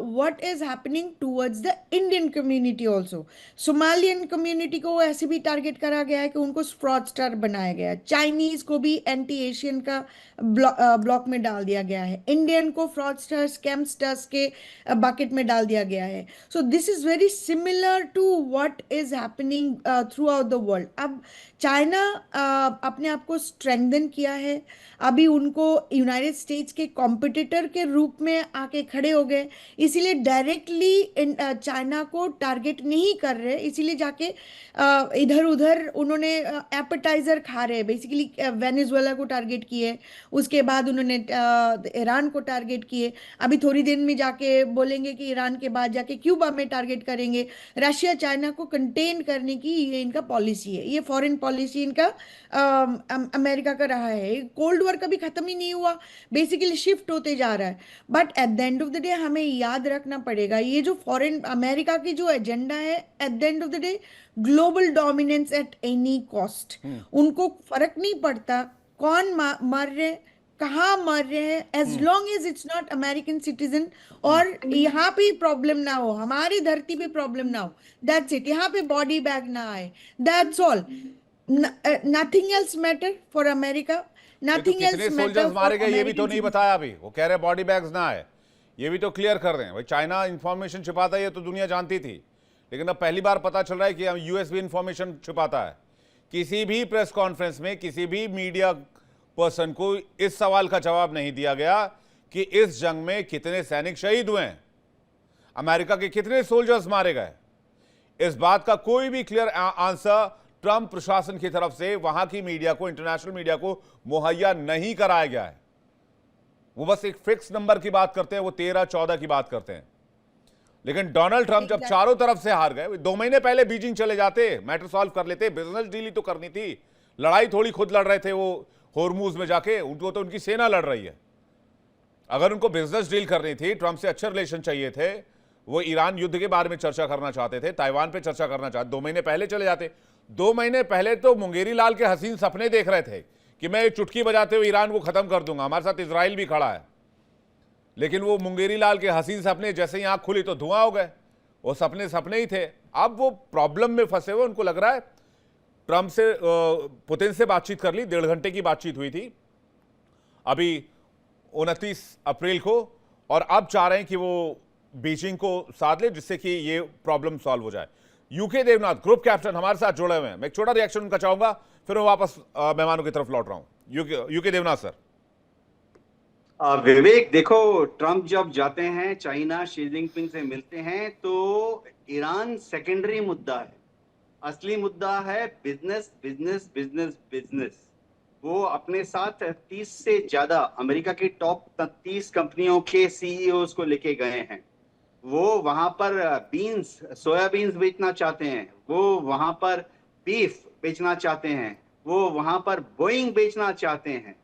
what is happening towards the Indian community also. Somalian community को ऐसे भी टारगेट करा गया है कि उनको फ्रॉडस्टर बनाया गया है। चाइनीज को भी एंटी एशियन का ब्लॉक में डाल दिया गया है। इंडियन को फ्रॉडस्टर्स, स्कैमस्टर्स के बकेट में डाल दिया गया है। So this is very similar to what is happening throughout the world. अब चाइना अपने आप को स्ट्रेंथन किया है। अभी उनको यूनाइटेड स्टेट्स के कॉम्पिटिटर के रूप में आके खड़े हो गए। इसीलिए डायरेक्टली चाइना को टारगेट नहीं कर रहे, इसीलिए जाके इधर उधर उन्होंने एपेटाइजर खा रहे, बेसिकली वेनेजुएला को टारगेट किए, उसके बाद उन्होंने ईरान को टारगेट किए, अभी थोड़ी देर में जाके बोलेंगे कि ईरान के बाद जाके क्यूबा में टारगेट करेंगे। रशिया चाइना को कंटेन करने की ये इनका पॉलिसी है, ये फॉरेन पॉलिसी इनका अमेरिका का रहा है। कोल्ड वॉर कभी खत्म ही नहीं हुआ, बेसिकली शिफ्ट होते जा रहा है। But at the end of the day हमें याद रखना पड़ेगा, ये जो फॉरेन अमेरिका की जो एजेंडा है, at the end of the day global dominance at any cost. उनको फर्क नहीं पड़ता कौन मर रहे, कहाँ मर रहे हैं, as long as it's not American citizen, और यहाँ पे प्रॉब्लम ना हो, हमारी धरती पे प्रॉब्लम ना हो, दैट्स इट। यहाँ पे बॉडी बैग ना आए, that's all. Nothing else matter for America, nothing कितने एल्स सोल्जर्स मैटर मारे फॉर गए ये भी तो नहीं अमेरिकन। बताया अभी। वो कह रहे बॉडी बैग्स ना आए, ये भी तो क्लियर कर रहे हैं। भाई चाइना इंफॉर्मेशन छिपाता है ये तो दुनिया जानती थी, लेकिन अब पहली बार पता चल रहा है कि यूएस भी इंफॉर्मेशन छिपाता है। किसी भी प्रेस कॉन्फ्रेंस में किसी भी मीडिया पर्सन को इस सवाल का जवाब नहीं दिया गया कि इस जंग में कितने सैनिक शहीद हुए हैं, अमेरिका के कितने सोल्जर्स मारे गए। इस बात का कोई भी क्लियर आंसर ट्रंप प्रशासन की तरफ से वहां की मीडिया को, इंटरनेशनल मीडिया को मुहैया नहीं कराया गया है। वो बस एक फिक्स नंबर की बात करते हैं, वो 13-14 की बात करते हैं। लेकिन डोनाल्ड ट्रंप जब चारों तरफ से हार गए, 2 महीने पहले बीजिंग चले जाते, मैटर सॉल्व कर लेते, बिजनेस डील ही तो करनी थी। लड़ाई थोड़ी खुद लड़ रहे थे वो होर्मुज में जाके, उनको तो उनकी सेना लड़ रही है। अगर उनको बिजनेस डील करनी थी, ट्रंप से अच्छे रिलेशन चाहिए थे, वो ईरान युद्ध के बारे में चर्चा करना चाहते थे, ताइवान पे चर्चा करना चाहते, 2 महीने पहले चले जाते। 2 महीने पहले तो मुंगेरी लाल के हसीन सपने देख रहे थे कि मैं चुटकी बजाते हुए ईरान को खत्म कर दूंगा, हमारे साथ इजराइल भी खड़ा है। लेकिन वो मुंगेरी लाल के हसीन सपने जैसे ही आंख खुली तो धुआं हो गए। वो सपने सपने ही थे। अब वो प्रॉब्लम में फंसे हुए, उनको लग रहा है ट्रंप से, पुतिन से बातचीत कर ली, 1.5 घंटे की बातचीत हुई थी अभी 29 अप्रैल को, और अब चाह रहे हैं कि वो बीजिंग को साथ ले जिससे कि ये प्रॉब्लम सॉल्व हो जाए। यूके देवनाथ ग्रुप कैप्टन हमारे साथ जुड़े हुए हैं, मैं एक छोटा रिएक्शन उनका चाहूंगा, फिर मैं वापस मेहमानों की तरफ लौट रहा हूं। UK Debnath sir. विवेक, देखो, ट्रंप जब जाते हैं चाइना, शी जिनपिंग से मिलते हैं, तो ईरान सेकेंडरी मुद्दा है। असली मुद्दा है बिजनेस बिजनेस बिजनेस बिजनेस। वो अपने साथ 30 से ज्यादा अमेरिका की टॉप 30 कंपनियों के सीईओज को लेके गए हैं। वो वहां पर बीन्स, सोयाबीन्स बेचना चाहते हैं, वो वहां पर बीफ बेचना चाहते हैं, वो वहां पर बोइंग बेचना चाहते हैं।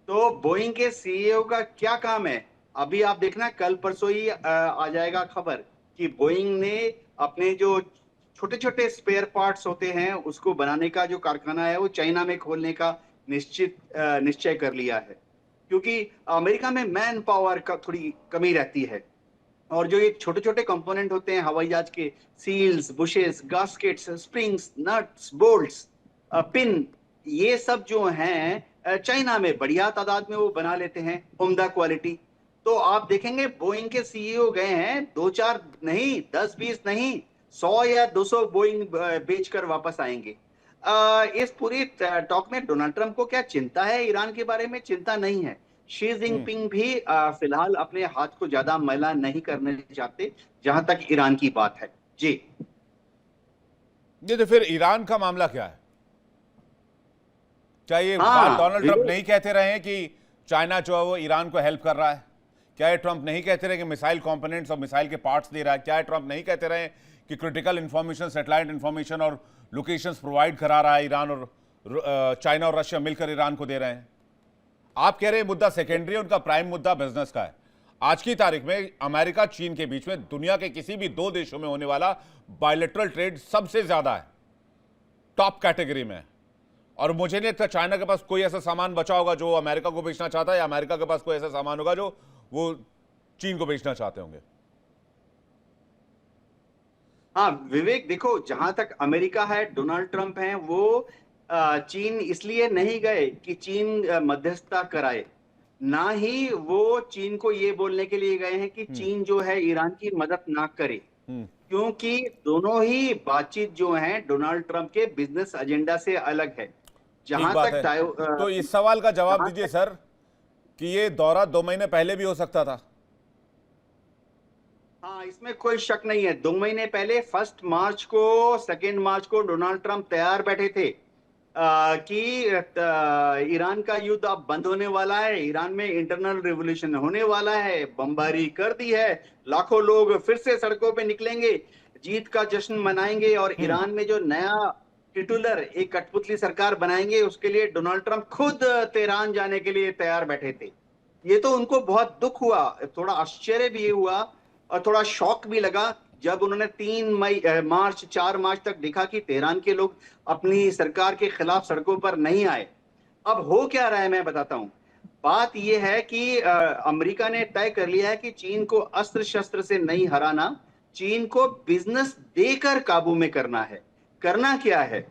तो बोइंग के सीईओ का क्या काम है? अभी आप देखना, कल परसों ही आ जाएगा खबर कि बोइंग ने अपने जो छोटे छोटे स्पेयर पार्ट्स होते हैं उसको बनाने का जो कारखाना है वो चाइना में खोलने का निश्चय कर लिया है, क्योंकि अमेरिका में मैन पावर का थोड़ी कमी रहती है। और जो ये छोटे छोटे कंपोनेंट होते हैं हवाई जहाज के, seals, bushes, gaskets, springs, nuts, bolts, pin, ये सब जो हैं चाइना में बढ़िया तादाद में वो बना लेते हैं, उम्दा क्वालिटी। तो आप देखेंगे बोइंग के सीईओ गए हैं, 2-4 नहीं, 10-20 नहीं, 100 या 200 बोइंग बेचकर वापस आएंगे। इस पूरी टॉक में डोनाल्ड ट्रंप को क्या चिंता है? ईरान के बारे में चिंता नहीं है। शी जिनपिंग भी फिलहाल अपने हाथ को ज्यादा मैला नहीं करने चाहते जहां तक ईरान की बात है। जी, ये तो फिर ईरान का मामला क्या है? क्या ये बात डोनाल्ड ट्रंप नहीं कहते रहे हैं कि चाइना जो है वो ईरान को हेल्प कर रहा है? क्या ये ट्रंप नहीं कहते रहे कि मिसाइल कंपोनेंट्स और मिसाइल के पार्ट्स दे रहा है? क्या ये ट्रंप नहीं कहते रहे कि क्रिटिकल इंफॉर्मेशन, सैटेलाइट इंफॉर्मेशन और लोकेशंस प्रोवाइड करा रहा है ईरान, और चाइना और रशिया मिलकर ईरान को दे रहे हैं? आप कह रहे हैं मुद्दा सेकेंडरी, उनका प्राइम मुद्दा बिजनेस का है। आज की तारीख में अमेरिका चीन के बीच में दुनिया के किसी भी 2 देशों में होने वाला बायलैटरल ट्रेड सबसे ज्यादा है, टॉप कैटेगरी में। और मुझे नहीं लगता चाइना के पास कोई ऐसा सामान बचा होगा जो अमेरिका को बेचना चाहता है, या अमेरिका के पास कोई ऐसा सामान होगा जो वो चीन को बेचना चाहते होंगे। हाँ विवेक, देखो, जहां तक अमेरिका है, डोनाल्ड ट्रंप हैं, वो चीन इसलिए नहीं गए कि चीन मध्यस्थता कराए, ना ही वो चीन को ये बोलने के लिए गए हैं कि चीन जो है ईरान की मदद ना करे, क्योंकि दोनों ही बातचीत जो है डोनाल्ड ट्रंप के बिजनेस एजेंडा से अलग है। जहां तक तो इस सवाल का जवाब दीजिए सर कि ये दौरा 2 महीने पहले भी हो सकता था। हाँ, इसमें कोई शक नहीं है। 2 महीने पहले 1 मार्च को 2 मार्च को डोनाल्ड ट्रंप तैयार बैठे थे कि ईरान का युद्ध अब बंद होने वाला है, ईरान में इंटरनल रिवोल्यूशन होने वाला है, बमबारी कर दी है, लाखों लोग फिर से सड़कों पे निकलेंगे, जीत का जश्न मनाएंगे और ईरान में जो नया टिटुलर एक कठपुतली सरकार बनाएंगे, उसके लिए डोनाल्ड ट्रंप खुद तेहरान जाने के लिए तैयार बैठे थे। ये तो उनको बहुत दुख हुआ, थोड़ा आश्चर्य भी हुआ और थोड़ा शॉक भी लगा जब उन्होंने 4 मार्च तक देखा कि तेहरान के लोग अपनी सरकार के खिलाफ सड़कों पर नहीं आए। अब हो क्या रहा है मैं बताता हूं। बात यह है कि अमेरिका ने तय कर लिया है कि चीन को अस्त्र शस्त्र से नहीं हराना, चीन को बिजनेस देकर काबू में करना है। करना क्या है,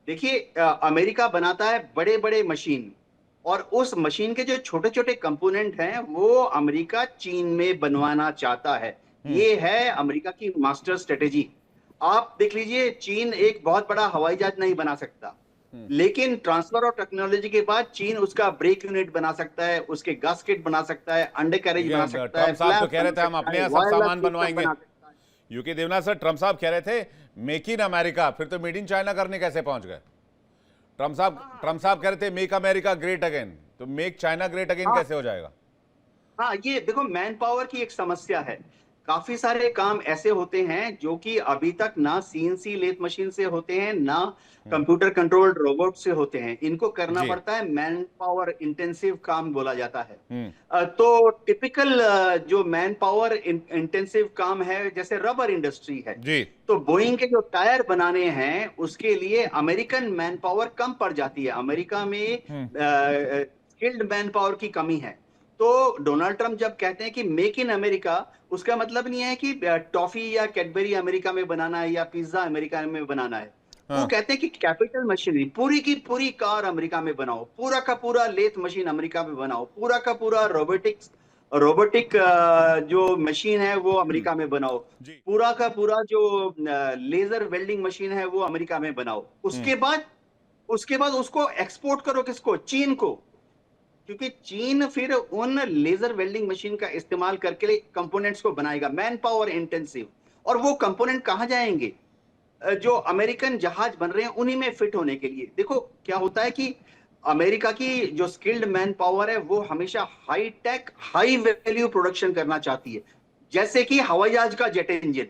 देखिए अमेरिका बनाता है बड़े बड़े मशीन और उस मशीन के जो छोटे छोटे कंपोनेंट हैं वो अमेरिका चीन में बनवाना चाहता है। ये है अमेरिका की मास्टर स्ट्रेटेजी। आप देख लीजिए, चीन एक बहुत बड़ा हवाई जहाज नहीं बना सकता, लेकिन ट्रांसफर ऑफ टेक्नोलॉजी के बाद चीन उसका ब्रेक यूनिट बना सकता है, उसके गास्केट बना सकता है, अंडर कैरेज बना सकता है। ट्रम्प साहब तो कह रहे थे हम अपने यहाँ सब सामान बनवाएंगे। यूके देवनाथ सर, ट्रम्प साहब कह रहे थे मेक इन अमेरिका, फिर तो मेड इन चाइना करने कैसे पहुंच गए? ट्रम्प साहब कह रहे थे मेक अमेरिका ग्रेट अगेन, तो मेक चाइना ग्रेट अगेन कैसे हो जाएगा? हाँ, ये देखो मैन पावर की एक समस्या है। काफी सारे काम ऐसे होते हैं जो कि अभी तक ना सीएनसी लेथ मशीन से होते हैं, ना कंप्यूटर कंट्रोल्ड रोबोट से होते हैं। इनको करना पड़ता है, मैन पावर इंटेंसिव काम बोला जाता है। तो टिपिकल जो मैन पावर इंटेंसिव काम है, जैसे रबर इंडस्ट्री है जी, तो बोइंग के जो टायर बनाने हैं उसके लिए अमेरिकन मैन पावर कम पड़ जाती है। अमेरिका में स्किल्ड मैन पावर की कमी है। तो डोनाल्ड ट्रंप जब कहते हैं कि मेक इन अमेरिका, उसका मतलब नहीं है कि टॉफी या कैडबरी अमेरिका में बनाना है या पिज्जा अमेरिका में बनाना है। वो कहते हैं कि कैपिटल मशीनरी, पूरी की पूरी कार अमेरिका में बनाओ, पूरा का पूरा लेथ मशीन अमेरिका में बनाओ, पूरा का पूरा रोबोटिक जो मशीन है वो अमेरिका में बनाओ, पूरा का पूरा जो लेजर वेल्डिंग मशीन है वो अमेरिका में बनाओ। उसके बाद उसको एक्सपोर्ट करो, किसको? चीन को, क्योंकि चीन फिर उन लेजर वेल्डिंग मशीन का इस्तेमाल करके कंपोनेंट्स को बनाएगा, मैन पावर इंटेंसिव। और वो कंपोनेंट कहां जाएंगे? जो अमेरिकन जहाज बन रहे हैं उन्हीं में फिट होने के लिए। देखो क्या होता है कि अमेरिका की जो स्किल्ड मैन पावर है वो हमेशा high tech high value production करना चाहती है, जैसे कि हवाई जहाज का जेट इंजन।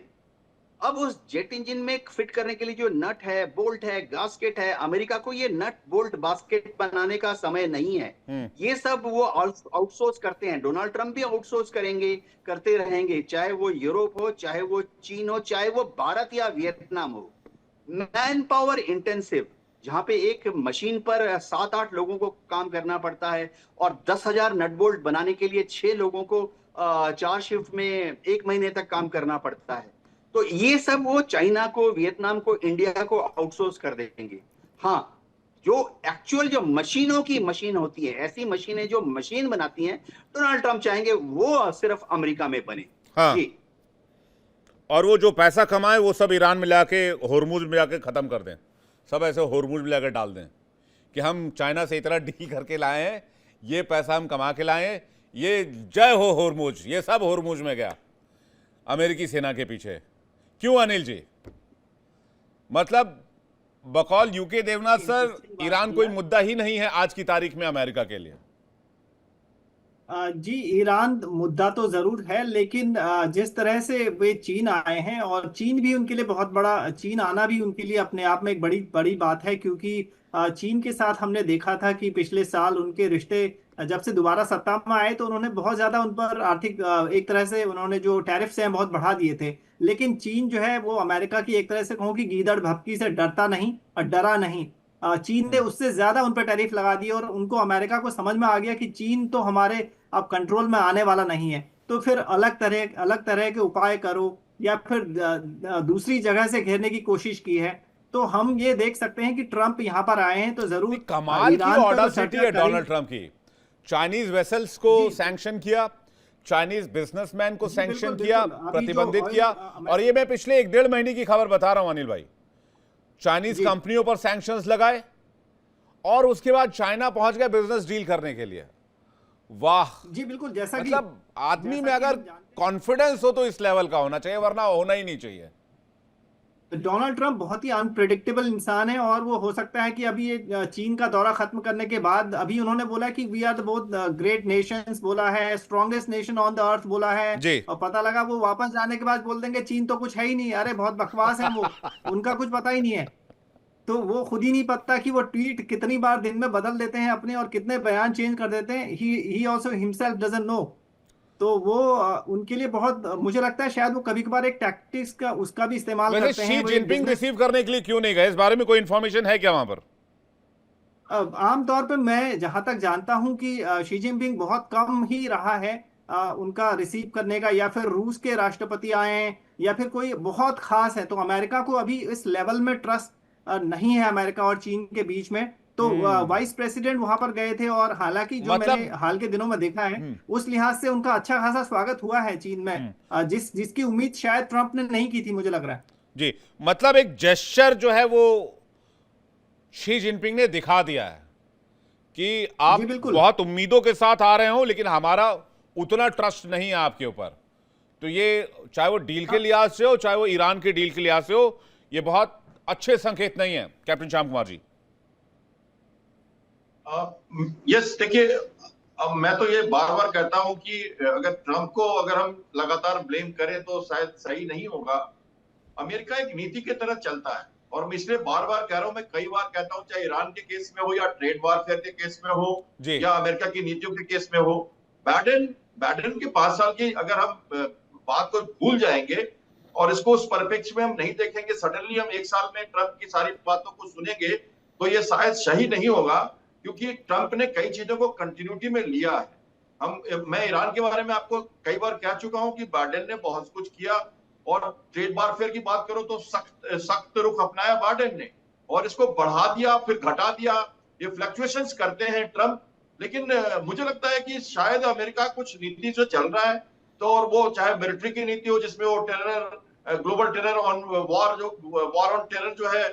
अब उस जेट इंजन में फिट करने के लिए जो नट है, बोल्ट है, गास्केट है, अमेरिका को ये नट बोल्ट बास्केट बनाने का समय नहीं है। ये सब वो आउटसोर्स करते हैं। डोनाल्ड ट्रंप भी आउटसोर्स करते रहेंगे, चाहे वो यूरोप हो, चाहे वो चीन हो, चाहे वो भारत या वियतनाम हो। मैन पावर इंटेंसिव, जहां पे एक मशीन पर 7-8 लोगों को काम करना पड़ता है और 10,000 नट बोल्ट बनाने के लिए 6 लोगों को 4 शिफ्ट में 1 महीने तक काम करना पड़ता है। तो ये सब वो चाइना को, वियतनाम को, इंडिया को आउटसोर्स कर देंगे। हाँ, जो एक्चुअल जो मशीनों की मशीन होती है, ऐसी मशीनें जो मशीन बनाती हैं, डोनाल्ड ट्रंप चाहेंगे वो सिर्फ अमेरिका में बने। हाँ। जी। और वो जो पैसा कमाए वो सब ईरान में लाके, होर्मुज में लाके खत्म कर दें, सब ऐसे होर्मुज में लाकर डाल दें कि हम चाइना से इतना डील करके लाए हैं, ये पैसा हम कमा के लाए हैं, ये जय हो होर्मुज, ये सब होर्मुज में गया अमेरिकी सेना के पीछे। क्यों अनिल जी? मतलब बकौल यूके देवनाथ सर, ईरान कोई मुद्दा ही नहीं है आज की तारीख में अमेरिका के लिए। जी, ईरान मुद्दा तो जरूर है, लेकिन जिस तरह से वे चीन आए हैं, और चीन भी उनके लिए बहुत बड़ा, चीन आना भी उनके लिए अपने आप में एक बड़ी बड़ी बात है, क्योंकि चीन के साथ हमने देखा था कि पिछले साल उनके रिश्ते जब से दोबारा सत्ता में आए तो उन्होंने बहुत ज्यादा उन पर आर्थिक, एक तरह से उन्होंने जो टैरिफ्स हैं बहुत बढ़ा दिए थे। लेकिन चीन जो है वो अमेरिका की, एक तरह से कहूँ कि गीदड़ भभकी से डरता नहीं और डरा नहीं। चीन ने उससे ज्यादा उन पर टैरिफ लगा दिए और उनको, अमेरिका को समझ में आ गया कि चीन तो हमारे अब कंट्रोल में आने वाला नहीं है, तो फिर अलग तरह के उपाय करो या फिर दूसरी जगह से घेरने की कोशिश की है। तो हम ये देख सकते हैं कि ट्रंप यहाँ पर आए हैं तो जरूर कमाल की ऑडेसिटी है डोनाल्ड ट्रंप की। चाइनीज वेसल्स को सैंक्शन किया, चाइनीज बिजनेसमैन को सैंक्शन किया, प्रतिबंधित किया। और ये मैं पिछले 1-1.5 महीने की खबर बता रहा हूं अनिल भाई, चाइनीज कंपनियों पर सैंक्शंस लगाए और उसके बाद चाइना पहुंच गया बिजनेस डील करने के लिए। वाह, जी बिल्कुल, जैसा कि मतलब आदमी में जैसा कि अगर हम जानते हैं, कॉन्फिडेंस हो तो इस लेवल का होना चाहिए, वरना होना ही नहीं चाहिए। डोनाल्ड ट्रंप बहुत ही अनप्रेडिक्टेबल इंसान है, और वो हो सकता है कि अभी ये चीन का दौरा खत्म करने के बाद, अभी उन्होंने बोला कि we are the both great nations बोला है, strongest nation on the earth बोला है, जी। और पता लगा वो वापस जाने के बाद बोल देंगे चीन तो कुछ है ही नहीं, अरे बहुत बकवास है वो, उनका कुछ पता ही नहीं है। तो वो खुद ही नहीं पता कि वो ट्वीट कितनी बार दिन में बदल देते हैं अपने, और कितने बयान चेंज कर देते हैं, he also himself doesn't know. तो वो उनके लिए बहुत, मुझे लगता है शायद वो कभी कभार एक टैक्टिक्स का उसका भी इस्तेमाल वैसे करते शी हैं, वो एक जिनपिंग बिजनेस। रिसीव करने के लिए क्यों नहीं गए, इस बारे में कोई इंफॉर्मेशन है क्या वहां पर? आमतौर पे मैं जहां तक जानता हूं कि शी जिनपिंग बहुत कम ही रहा है उनका रिसीव करने का, या फिर रूस के राष्ट्रपति आए हैं, या फिर कोई बहुत खास है। तो अमेरिका को अभी इस लेवल में ट्रस्ट नहीं है अमेरिका और चीन के बीच में। तो वाइस प्रेसिडेंट वहां पर गए थे, और हालांकि जो मैंने मतलब हाल के दिनों में देखा है उस लिहाज से उनका अच्छा खासा स्वागत हुआ है चीन में, जिसकी उम्मीद शायद ट्रंप ने नहीं की थी, मुझे लग रहा है। जी, मतलब एक जेस्चर जो है वो शी जिनपिंग ने दिखा दिया है कि आप जी बिल्कुल। बहुत उम्मीदों के साथ आ रहे हो, लेकिन हमारा उतना ट्रस्ट नहीं है आपके ऊपर। तो ये चाहे वो डील के लिहाज से हो, चाहे वो ईरान के डील के लिहाज से हो, ये बहुत अच्छे संकेत नहीं है। कैप्टन श्याम कुमार जी। यस, देखिए, अब मैं तो ये बार बार कहता हूं कि अगर ट्रंप को अगर हम लगातार ब्लेम करें तो शायद सही नहीं होगा। अमेरिका एक नीति की तरह चलता है, और मैं इसलिए बार बार कह रहा हूं, मैं कई बार कहता हूं, चाहे ईरान के केस में हो, या ट्रेड वारफेयर के केस में हो, जी। या अमेरिका की नीतियों के केस में हो, बाइडेन बाइडेन के 5 साल की अगर हम बात को भूल जाएंगे और इसको उस परिप्रेक्ष्य में हम नहीं देखेंगे, सडनली हम 1 साल में ट्रंप की सारी बातों को सुनेंगे, तो ये शायद सही नहीं होगा, क्योंकि ट्रंप ने कई चीजों को कंटिन्यूटी में लिया है। मैं ईरान के बारे में आपको कई बार कह चुका हूं कि बाइडेन ने बहुत कुछ किया, और ट्रेड वारफेयर की बात करो तो सख्त रुख अपनाया बाइडेन ने, और इसको बढ़ा दिया फिर घटा दिया। ये फ्लक्चुएशंस करते हैं ट्रंप, लेकिन मुझे लगता है कि शायद अमेरिका कुछ नीति से चल रहा है, तो और वो चाहे मिलिट्री की नीति हो जिसमें वो terror, global terror on war, जो वॉर ऑन टेरर जो है,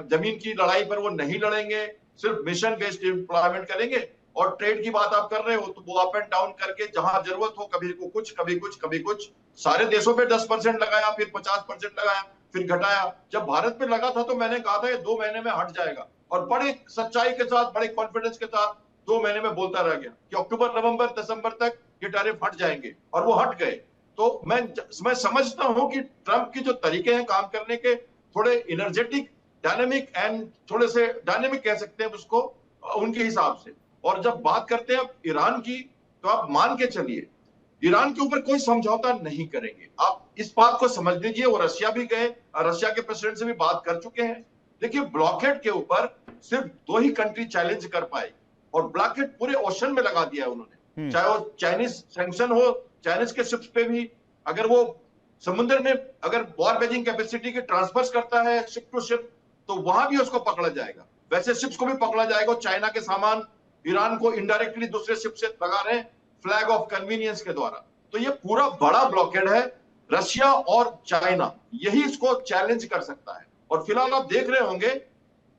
जमीन की लड़ाई पर वो नहीं लड़ेंगे, सिर्फ मिशन बेस्ड डिप्लॉयमेंट करेंगे। और ट्रेड की बात आप कर रहे हो तो वो अप एंड डाउन करके जहां जरूरत हो, कभी को कुछ कभी कुछ कभी कुछ, सारे देशों पे 10% लगाया, फिर 50% लगाया, फिर घटाया। जब भारत पे लगा था तो मैंने कहा था ये 2 महीने में हट जाएगा, और बड़े सच्चाई के साथ, बड़े कॉन्फिडेंस के साथ 2 महीने में बोलता रह गया कि अक्टूबर नवंबर दिसंबर तक ये टैरिफ हट जाएंगे, और वो हट गए। तो मैं समझता हूं कि ट्रंप के जो तरीके हैं काम करने के, थोड़े एनर्जेटिक, डायनेमिक एंड थोड़े से डायनेमिक कह सकते हैं उसको, उनके हिसाब से। और जब बात करते हैं ईरान की, तो आप मान के चलिए ईरान के ऊपर कोई समझौता नहीं करेंगे। आप इस बात को समझ लीजिए। वो रशिया भी गए, रशिया के प्रेसिडेंट से भी बात कर चुके हैं। देखिए, ब्लॉकेड के ऊपर सिर्फ 2 ही कंट्री चैलेंज कर पाए, और ब्लॉकेड पूरे ओशन में लगा दिया उन्होंने। चाहे वो चाइनीज सैंक्शन हो, चाइनीज के शिप्स पे भी, अगर वो समुद्र में अगर वॉर बेजिंग कैपेसिटी के ट्रांसफर्स करता है शिप टू शिप, तो वहां भी उसको पकड़ा जाएगा। वैसे शिप्स को भी पकड़ा जाएगा। चाइना के सामान ईरान को इनडायरेक्टली दूसरे शिप से लगा रहे हैं, फ्लैग ऑफ कन्वीनियंस के द्वारा। तो ये पूरा बड़ा ब्लॉकेड है। रशिया और चाइना यही इसको चैलेंज कर सकता है, और फिलहाल आप देख रहे होंगे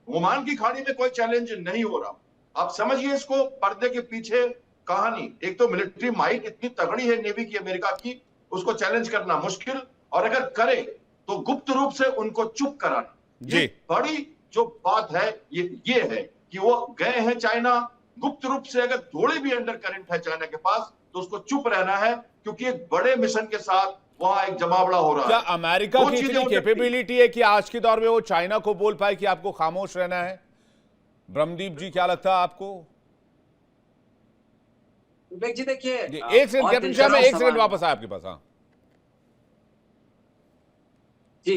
ओमान की खाड़ी में कोई चैलेंज नहीं हो रहा। आप समझिए इसको, पर्दे के पीछे कहानी। एक तो मिलिट्री माइट इतनी तगड़ी है नेवी की अमेरिका की, उसको चैलेंज करना मुश्किल, और अगर करे तो गुप्त रूप से उनको चुप कराना। ये बड़ी जो बात है ये है कि वो गए हैं चाइना, गुप्त रूप से अगर थोड़ी भी अंडर करंट है चाइना के पास, तो उसको चुप रहना है, क्योंकि एक बड़े मिशन के साथ वहां एक जमावड़ा हो रहा है। क्या अमेरिका की इतनी कैपेबिलिटी है कि आज के दौर में वो चाइना को बोल पाए कि आपको खामोश रहना है? ब्रह्मदीप जी, क्या लगता है आपको? विवेक जी, देखिए, एक सेकंड कैप्टन शाह, मैं एक सेकंड वापस आया आपके पास। हाँ जी,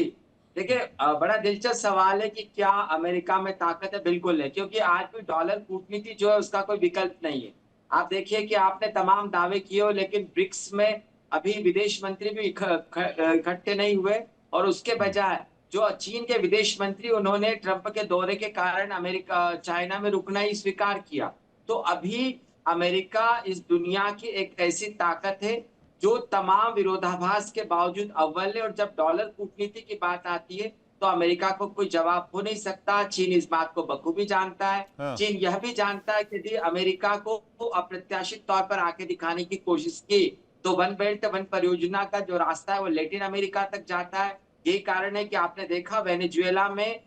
देखिए, बड़ा दिलचस्प सवाल है कि क्या अमेरिका में ताकत है। बिल्कुल है, क्योंकि आज भी डॉलर कूटनीति जो है उसका कोई विकल्प नहीं है। आप देखिए कि आपने तमाम दावे किए हो, लेकिन ब्रिक्स में अभी विदेश मंत्री भी इकट्ठे नहीं हुए, और उसके बजाय जो चीन के विदेश मंत्री, उन्होंने ट्रंप के दौरे के कारण अमेरिका चाइना में रुकना ही स्वीकार किया। तो अभी अमेरिका इस दुनिया की एक ऐसी ताकत है जो तमाम विरोधाभास के बावजूद अव्वल है। और जब डॉलर कूटनीति की बात आती है तो अमेरिका को कोई जवाब हो नहीं सकता। चीन इस बात को बखूबी जानता है। हाँ। चीन यह भी जानता है कि यदि अमेरिका को अप्रत्याशित तौर पर आके दिखाने की कोशिश की तो वन बेल्ट वन परियोजना का जो रास्ता है वो लैटिन अमेरिका तक जाता है। यही कारण है कि आपने देखा वेनेजुएला में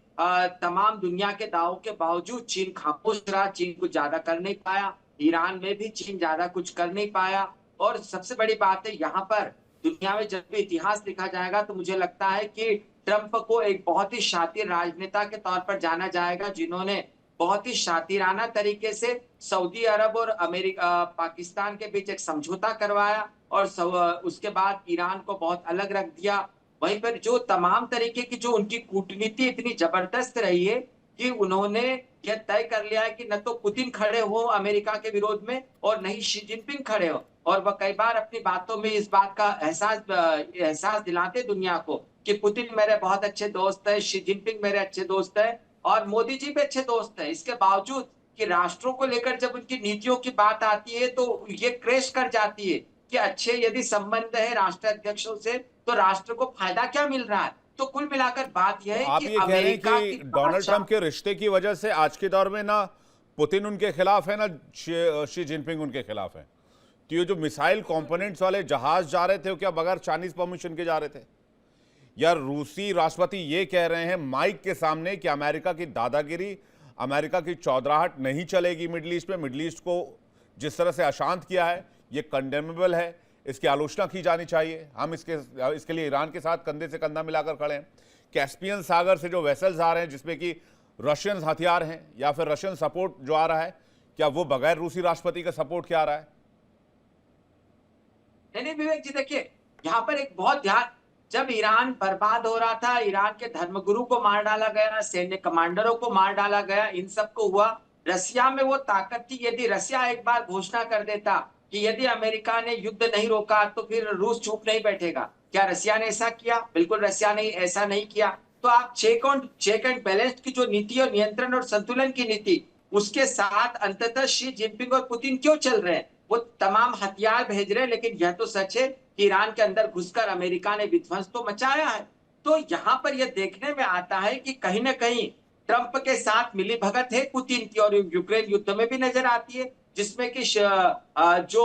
तमाम दुनिया के दावों के बावजूद चीन खामोश रहा, चीन कुछ ज्यादा कर नहीं पाया। ईरान में भी चीन ज्यादा कुछ कर नहीं पाया। और सबसे बड़ी बात है, यहाँ पर दुनिया में जब भी इतिहास लिखा जाएगा तो मुझे लगता है कि ट्रंप को एक बहुत ही शातिर राजनेता के तौर पर जाना जाएगा, जिन्होंने बहुत ही शातिराना तरीके से सऊदी अरब और अमेरिका पाकिस्तान के बीच एक समझौता करवाया और उसके बाद ईरान को बहुत अलग रख दिया। वहीं पर जो तमाम तरीके की जो उनकी कूटनीति इतनी जबरदस्त रही है कि उन्होंने यह तय कर लिया है कि न तो पुतिन खड़े हो अमेरिका के विरोध में और न ही शी जिनपिंग खड़े हो। और वह कई बार अपनी बातों में इस बात का एहसास दिलाते दुनिया को कि पुतिन मेरे बहुत अच्छे दोस्त है, शी जिनपिंग मेरे अच्छे दोस्त है और मोदी जी भी अच्छे दोस्त है। इसके बावजूद कि राष्ट्रों को लेकर जब उनकी नीतियों की बात आती है तो ये क्रैश कर जाती है कि अच्छे यदि संबंध है राष्ट्र अध्यक्षों से तो राष्ट्र को फायदा क्या मिल रहा है। तो कुल मिलाकर बात यह है आप कि ये कह रहे हैं अमेरिका कि की डोनाल्ड ट्रंप के रिश्ते की वजह से आज के दौर में ना पुतिन उनके खिलाफ है ना शी जिनपिंग उनके खिलाफ है। तो ये जो मिसाइल कंपोनेंट्स वाले जहाज जा रहे थे वो क्या बगैर चाइनीज परमिशन के जा रहे थे? या रूसी राष्ट्रपति ये कह रहे हैं माइक के सामने कि अमेरिका की दादागिरी, अमेरिका की चौधराहट नहीं चलेगी मिडिल ईस्ट में। मिडिल ईस्ट को जिस तरह से अशांत किया है ये कंडेमेबल है, इसकी आलोचना की जानी चाहिए। हम इसके लिए ईरान के साथ कंधे से कंधा मिलाकर खड़े हैं। कैस्पियन सागर से जो वेसल्स आ रहे हैं जिसमें कि रशियन हथियार हैं या फिर रशियन सपोर्ट जो आ रहा है, क्या वो बगैर रूसी राष्ट्रपति का सपोर्ट के आ रहा है? नहीं विवेक जी, देखिए यहाँ पर एक बहुत ध्यान, जब ईरान बर्बाद हो रहा था, ईरान के धर्मगुरु को मार डाला गया, सैन्य कमांडरों को मार डाला गया, इन सबको हुआ। रसिया में वो ताकत थी, यदि रसिया एक बार घोषणा कर देता कि यदि अमेरिका ने युद्ध नहीं रोका तो फिर रूस चुप नहीं बैठेगा। क्या रसिया ने ऐसा किया? बिल्कुल रसिया ने ऐसा नहीं किया। तो आप चेक एंड बैलेंस की जो नीति और नियंत्रण और संतुलन की नीति, उसके साथ अंततः शी जिनपिंग और पुतिन क्यों चल रहे हैं? वो तमाम हथियार भेज रहे हैं, लेकिन यह तो सच है कि ईरान के अंदर घुसकर अमेरिका ने विध्वंस तो मचाया है। तो यहाँ पर यह देखने में आता है कि कहीं ना कहीं ट्रंप के साथ मिली भगत है पुतिन की, और यूक्रेन युद्ध में भी नजर आती है, जिसमें कि जो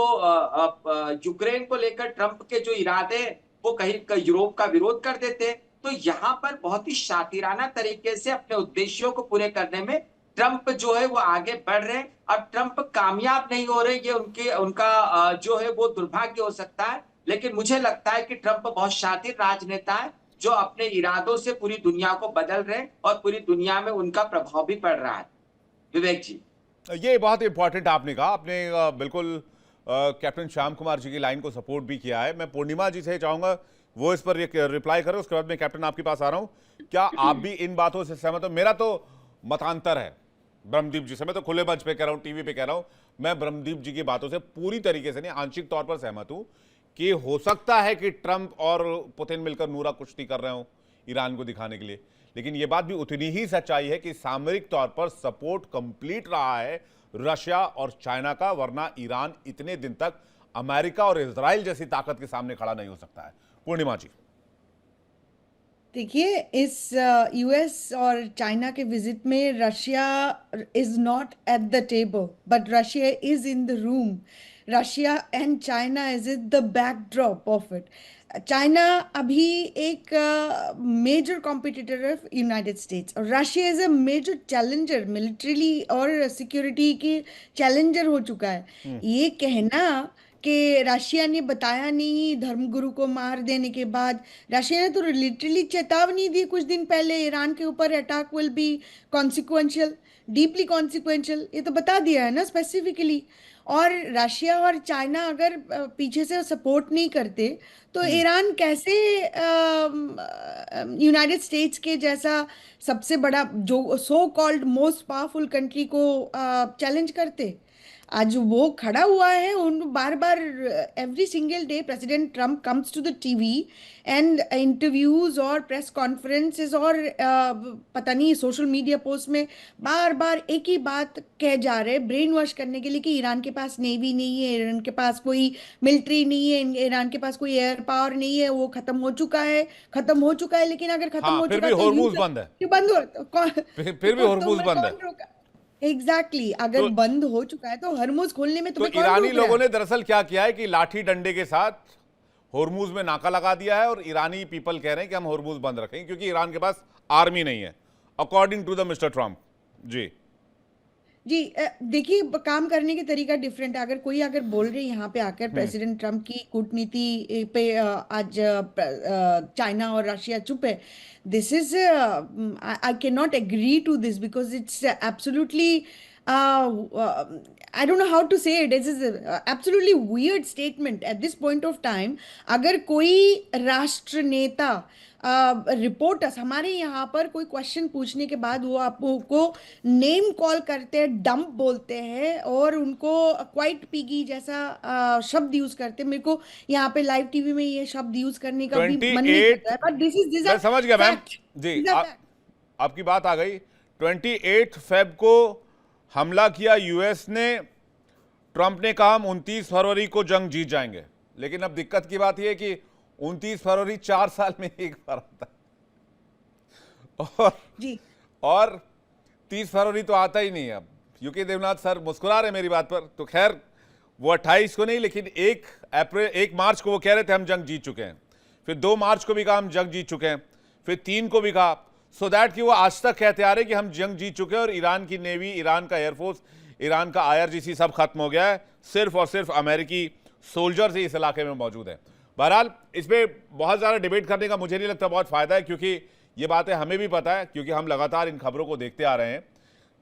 यूक्रेन को लेकर ट्रंप के जो इरादे वो कहीं यूरोप का विरोध कर देते हैं। तो यहाँ पर बहुत ही शातिराना तरीके से अपने उद्देश्यों को पूरे करने में ट्रंप जो है वो आगे बढ़ रहे हैं। अब ट्रंप कामयाब नहीं हो रहे, ये उनका जो है वो दुर्भाग्य हो सकता है, लेकिन मुझे लगता है कि ट्रंप बहुत शातिर राजनेता है जो अपने इरादों से पूरी दुनिया को बदल रहे हैं और पूरी दुनिया में उनका प्रभाव भी पड़ रहा है। विवेक जी, ये बहुत इंपॉर्टेंट आपने कहा। आपने बिल्कुल कैप्टन श्याम कुमार जी की लाइन को सपोर्ट भी किया है। मैं पूर्णिमा जी से चाहूंगा वो इस पर रिप्लाई करें, उसके बाद मैं कैप्टन आपके पास आ रहा हूं। क्या आप भी इन बातों से सहमत हो? मेरा तो मतांतर है ब्रह्मदीप जी से। मैं तो खुले मंच पे कह रहा हूं, टीवी पे कह रहा हूं, मैं ब्रह्मदीप जी की बातों से पूरी तरीके से नहीं, आंशिक तौर पर सहमत हूं कि हो सकता है कि ट्रंप और पुतिन मिलकर नूरा कुश्ती कर रहे हो ईरान को दिखाने के लिए, लेकिन यह बात भी उतनी ही सच्चाई है कि सामरिक तौर पर सपोर्ट कंप्लीट रहा है रशिया और चाइना का, वरना ईरान इतने दिन तक अमेरिका और इजराइल जैसी ताकत के सामने खड़ा नहीं हो सकता है। पूर्णिमा जी, देखिए, इस यूएस और चाइना के विजिट में Russia is not at the table, but Russia is in the room. Russia and China is in the backdrop of it. China अभी एक major competitor of United States, और Russia is a major challenger militarily और security की challenger हो चुका है। ये कहना कि रशिया ने बताया नहीं धर्मगुरु को मार देने के बाद, रशिया ने तो लिटरली चेतावनी दी कुछ दिन पहले, ईरान के ऊपर attack will be consequential, deeply consequential, ये तो बता दिया है ना स्पेसिफिकली। और रशिया और चाइना अगर पीछे से सपोर्ट नहीं करते तो ईरान कैसे यूनाइटेड स्टेट्स के जैसा सबसे बड़ा जो so called most powerful country को चैलेंज करते? आज वो खड़ा हुआ है, उन बार बार every single day president Trump comes to the TV and interviews और प्रेस कॉन्फ्रेंसेस और पता नहीं सोशल मीडिया पोस्ट में बार बार एक ही बात कह जा रहे, ब्रेन वॉश करने के लिए कि ईरान के पास नेवी नहीं है, ईरान के पास कोई मिलिट्री नहीं है, ईरान के पास कोई एयर पावर नहीं है, वो खत्म हो चुका है। लेकिन अगर खत्म हो फिर चुका भी है तो होर्मुज बंद है, बंद हो तो फिर भी होर्मुज बंद है। एग्जैक्टली अगर बंद हो चुका है तो हरमुज खोलने में तो तुम्हें कौन ईरानी रोक रहा है? लोगों ने दरअसल क्या किया है कि लाठी डंडे के साथ होर्मुज में नाका लगा दिया है और ईरानी पीपल कह रहे हैं कि हम होर्मुज बंद रखें क्योंकि ईरान के पास आर्मी नहीं है, according to the mister Trump. जी देखिए, काम करने के तरीका डिफरेंट है। अगर कोई बोल रहे यहाँ पे आकर प्रेसिडेंट ट्रम्प की कूटनीति पे आज चाइना और रशिया चुप है, this is I can not agree to this because it's absolutely I don't know how to say it. This is a absolutely weird statement at this point of time. अगर कोई राष्ट्र नेता reporters हमारे यहाँ पर कोई क्वेश्चन पूछने के बाद वो आपको नेम कॉल करते हैं, डंप बोलते हैं और उनको क्वाइट पिगी जैसा शब्द यूज करते हैं, मेरे को यहाँ पे लाइव टीवी में ये शब्द यूज करने का भी मन नहीं करता है, बट दिस मैं समझ गया मैम जी, आपकी बात आ गई। 28 फेब को हमला किया यूएस ने, ट्रंप ने कहा हम 29 फरवरी को जंग जीत जाएंगे, लेकिन अब दिक्कत की बात यह है कि 29 फरवरी 4 साल में एक बार आता है और 30 फरवरी तो आता ही नहीं है। अब यूके देवनाथ सर मुस्कुरा रहे मेरी बात पर, तो खैर वो 28 को नहीं लेकिन 1 मार्च को वो कह रहे थे हम जंग जीत चुके हैं, फिर 2 मार्च को भी कहा हम जंग जीत चुके हैं, फिर 3 को भी कहा, सो दैट कि वो आज तक कहते आ रहे कि हम जंग जीत चुके हैं और ईरान की नेवी, ईरान का एयरफोर्स, ईरान का IRGC सब खत्म हो गया है, सिर्फ और सिर्फ अमेरिकी सोल्जर्स ही इस इलाके में मौजूद है। बहरहाल इस पर बहुत ज़्यादा डिबेट करने का मुझे नहीं लगता बहुत फ़ायदा है, क्योंकि ये बातें हमें भी पता है, क्योंकि हम लगातार इन खबरों को देखते आ रहे हैं।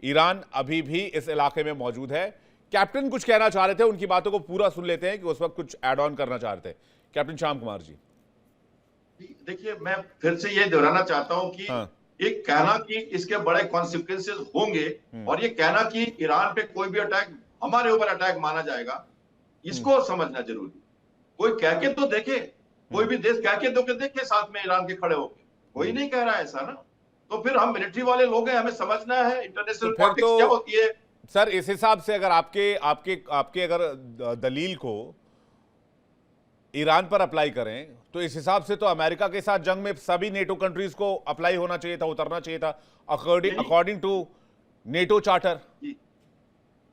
ईरान अभी भी इस इलाके में मौजूद है। कैप्टन कुछ कहना चाह रहे थे, उनकी बातों को पूरा सुन लेते हैं कि उस वक्त कुछ ऐड ऑन करना चाह रहे थे। कैप्टन श्याम कुमार जी। देखिए, मैं फिर से ये दोहराना चाहता हूं कि एक कहना कि इसके बड़े कॉन्सिक्वेंसेस होंगे और ये कहना कि ईरान पे कोई भी अटैक हमारे ऊपर अटैक माना जाएगा, इसको समझना जरूरी। कोई कह के तो देखे, कोई भी देश कह के तो देखे साथ में ईरान के खड़े होके, कोई नहीं कह रहा है ऐसा ना। तो फिर हम मिलिट्री वाले लोग हैं, हमें समझना है इंटरनेशनल पॉलिटिक्स क्या होती है। सर इस हिसाब से अगर आपके अगर दलील को ईरान पर अप्लाई करें तो इस हिसाब से तो अमेरिका के साथ जंग में सभी नेटो कंट्रीज को अप्लाई होना चाहिए था, उतरना चाहिए था अकॉर्डिंग टू नेटो चार्टर।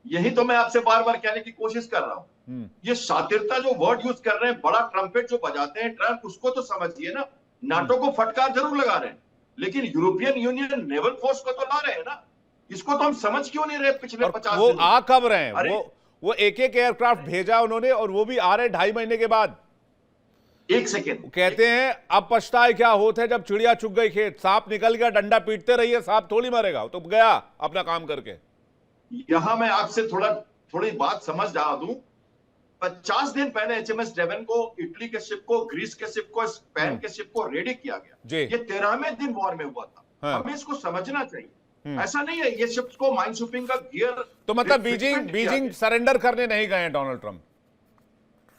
यही तो मैं आपसे बार बार कहने की कोशिश कर रहा हूं। ये शातिरता जो वर्ड यूज कर रहे हैं, बड़ा ट्रम्पेट जो बजाते हैं ट्रम्प, उसको तो समझिए ना। नाटो को फटकार जरूर लगा रहे हैं, लेकिन यूरोपियन यूनियन नेवल फोर्स को तो ला रहे हैं ना। इसको तो हम समझ क्यों नहीं रहे पिछले 50 वो आ कब रहे हैं? वो एक एयरक्राफ्ट भेजा उन्होंने और वो भी आ रहे 2.5 महीने के बाद। एक सेकेंड, कहते हैं अब पछताए क्या होते है जब चिड़िया चुग गई खेत, सांप निकल गया, डंडा पीटते रहिए, सांप थोड़ी मरेगा, तो गया अपना काम करके। यहां मैं आपसे थोड़ी बात समझ डाल दूं। 50 दिन पहले HMS डेवन को, इटली के शिप को, ग्रीस के शिप को, स्पेन के शिप को रेडी किया गया। ये 13वें दिन वॉर में हुआ था। हमें इसको समझना चाहिए। ऐसा नहीं है ये शिप्स को माइनस्वीपिंग का गियर। तो मतलब बीजिंग सरेंडर करने नहीं गए हैं डोनाल्ड ट्रंप?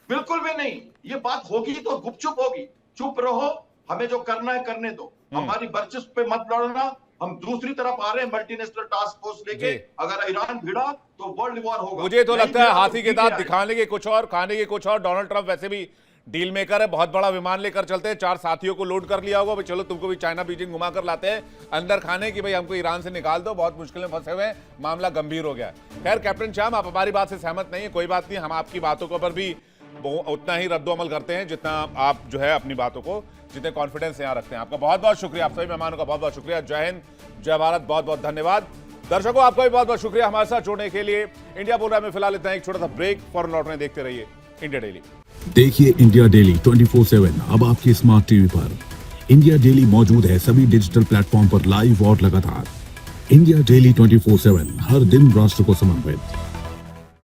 बिल्कुल भी नहीं। ये बात होगी तो गुपचुप होगी। चुप रहो, हमें जो करना है करने दो, हमारी वर्चस्व पे मत लड़ना। हम दूसरी तरफ आ रहे हैं मल्टीनेशनल टास्क फोर्स लेके। अगर ईरान भिड़ा तो वर्ल्ड वॉर होगा। मुझे तो लगता है हाथी के दांत दिखाने के कुछ और, खाने के कुछ और। डोनाल्ड ट्रंप वैसे भी डील मेकर है, बहुत बड़ा विमान लेकर चलते हैं, 4 साथियों को लोड कर लिया होगा, भाई चलो तुमको भी चाइना बीजिंग घुमा कर लाते हैं अंदर खाने की, भाई हमको ईरान से निकाल दो, बहुत मुश्किल में फंसे हुए हैं, मामला गंभीर हो गया। खैर कैप्टन श्याम, आप हमारी बात से सहमत नहीं है, कोई बात नहीं, हम आपकी बातों के ऊपर भी उतना ही रद्द अमल करते हैं जितना आप जो है अपनी बातों को, जितने कॉन्फिडेंस यहाँ रखते हैं। आपका बहुत बहुत शुक्रिया, आप सभी मेहमानों का बहुत बहुत शुक्रिया। जय हिंद, जय भारत, बहुत बहुत धन्यवाद। दर्शकों आपका भी बहुत बहुत शुक्रिया हमारे साथ जुड़ने के लिए। इंडिया प्रोग्राम में फिलहाल इतना, एक छोटा सा ब्रेक, फौरन लौटने देखते रहिए इंडिया डेली। देखिए इंडिया डेली 24/7 अब आपकी स्मार्ट टीवी पर। इंडिया डेली मौजूद है सभी डिजिटल प्लेटफॉर्म पर लाइव और लगातार। इंडिया डेली 24/7 हर दिन राष्ट्र को समर्पित।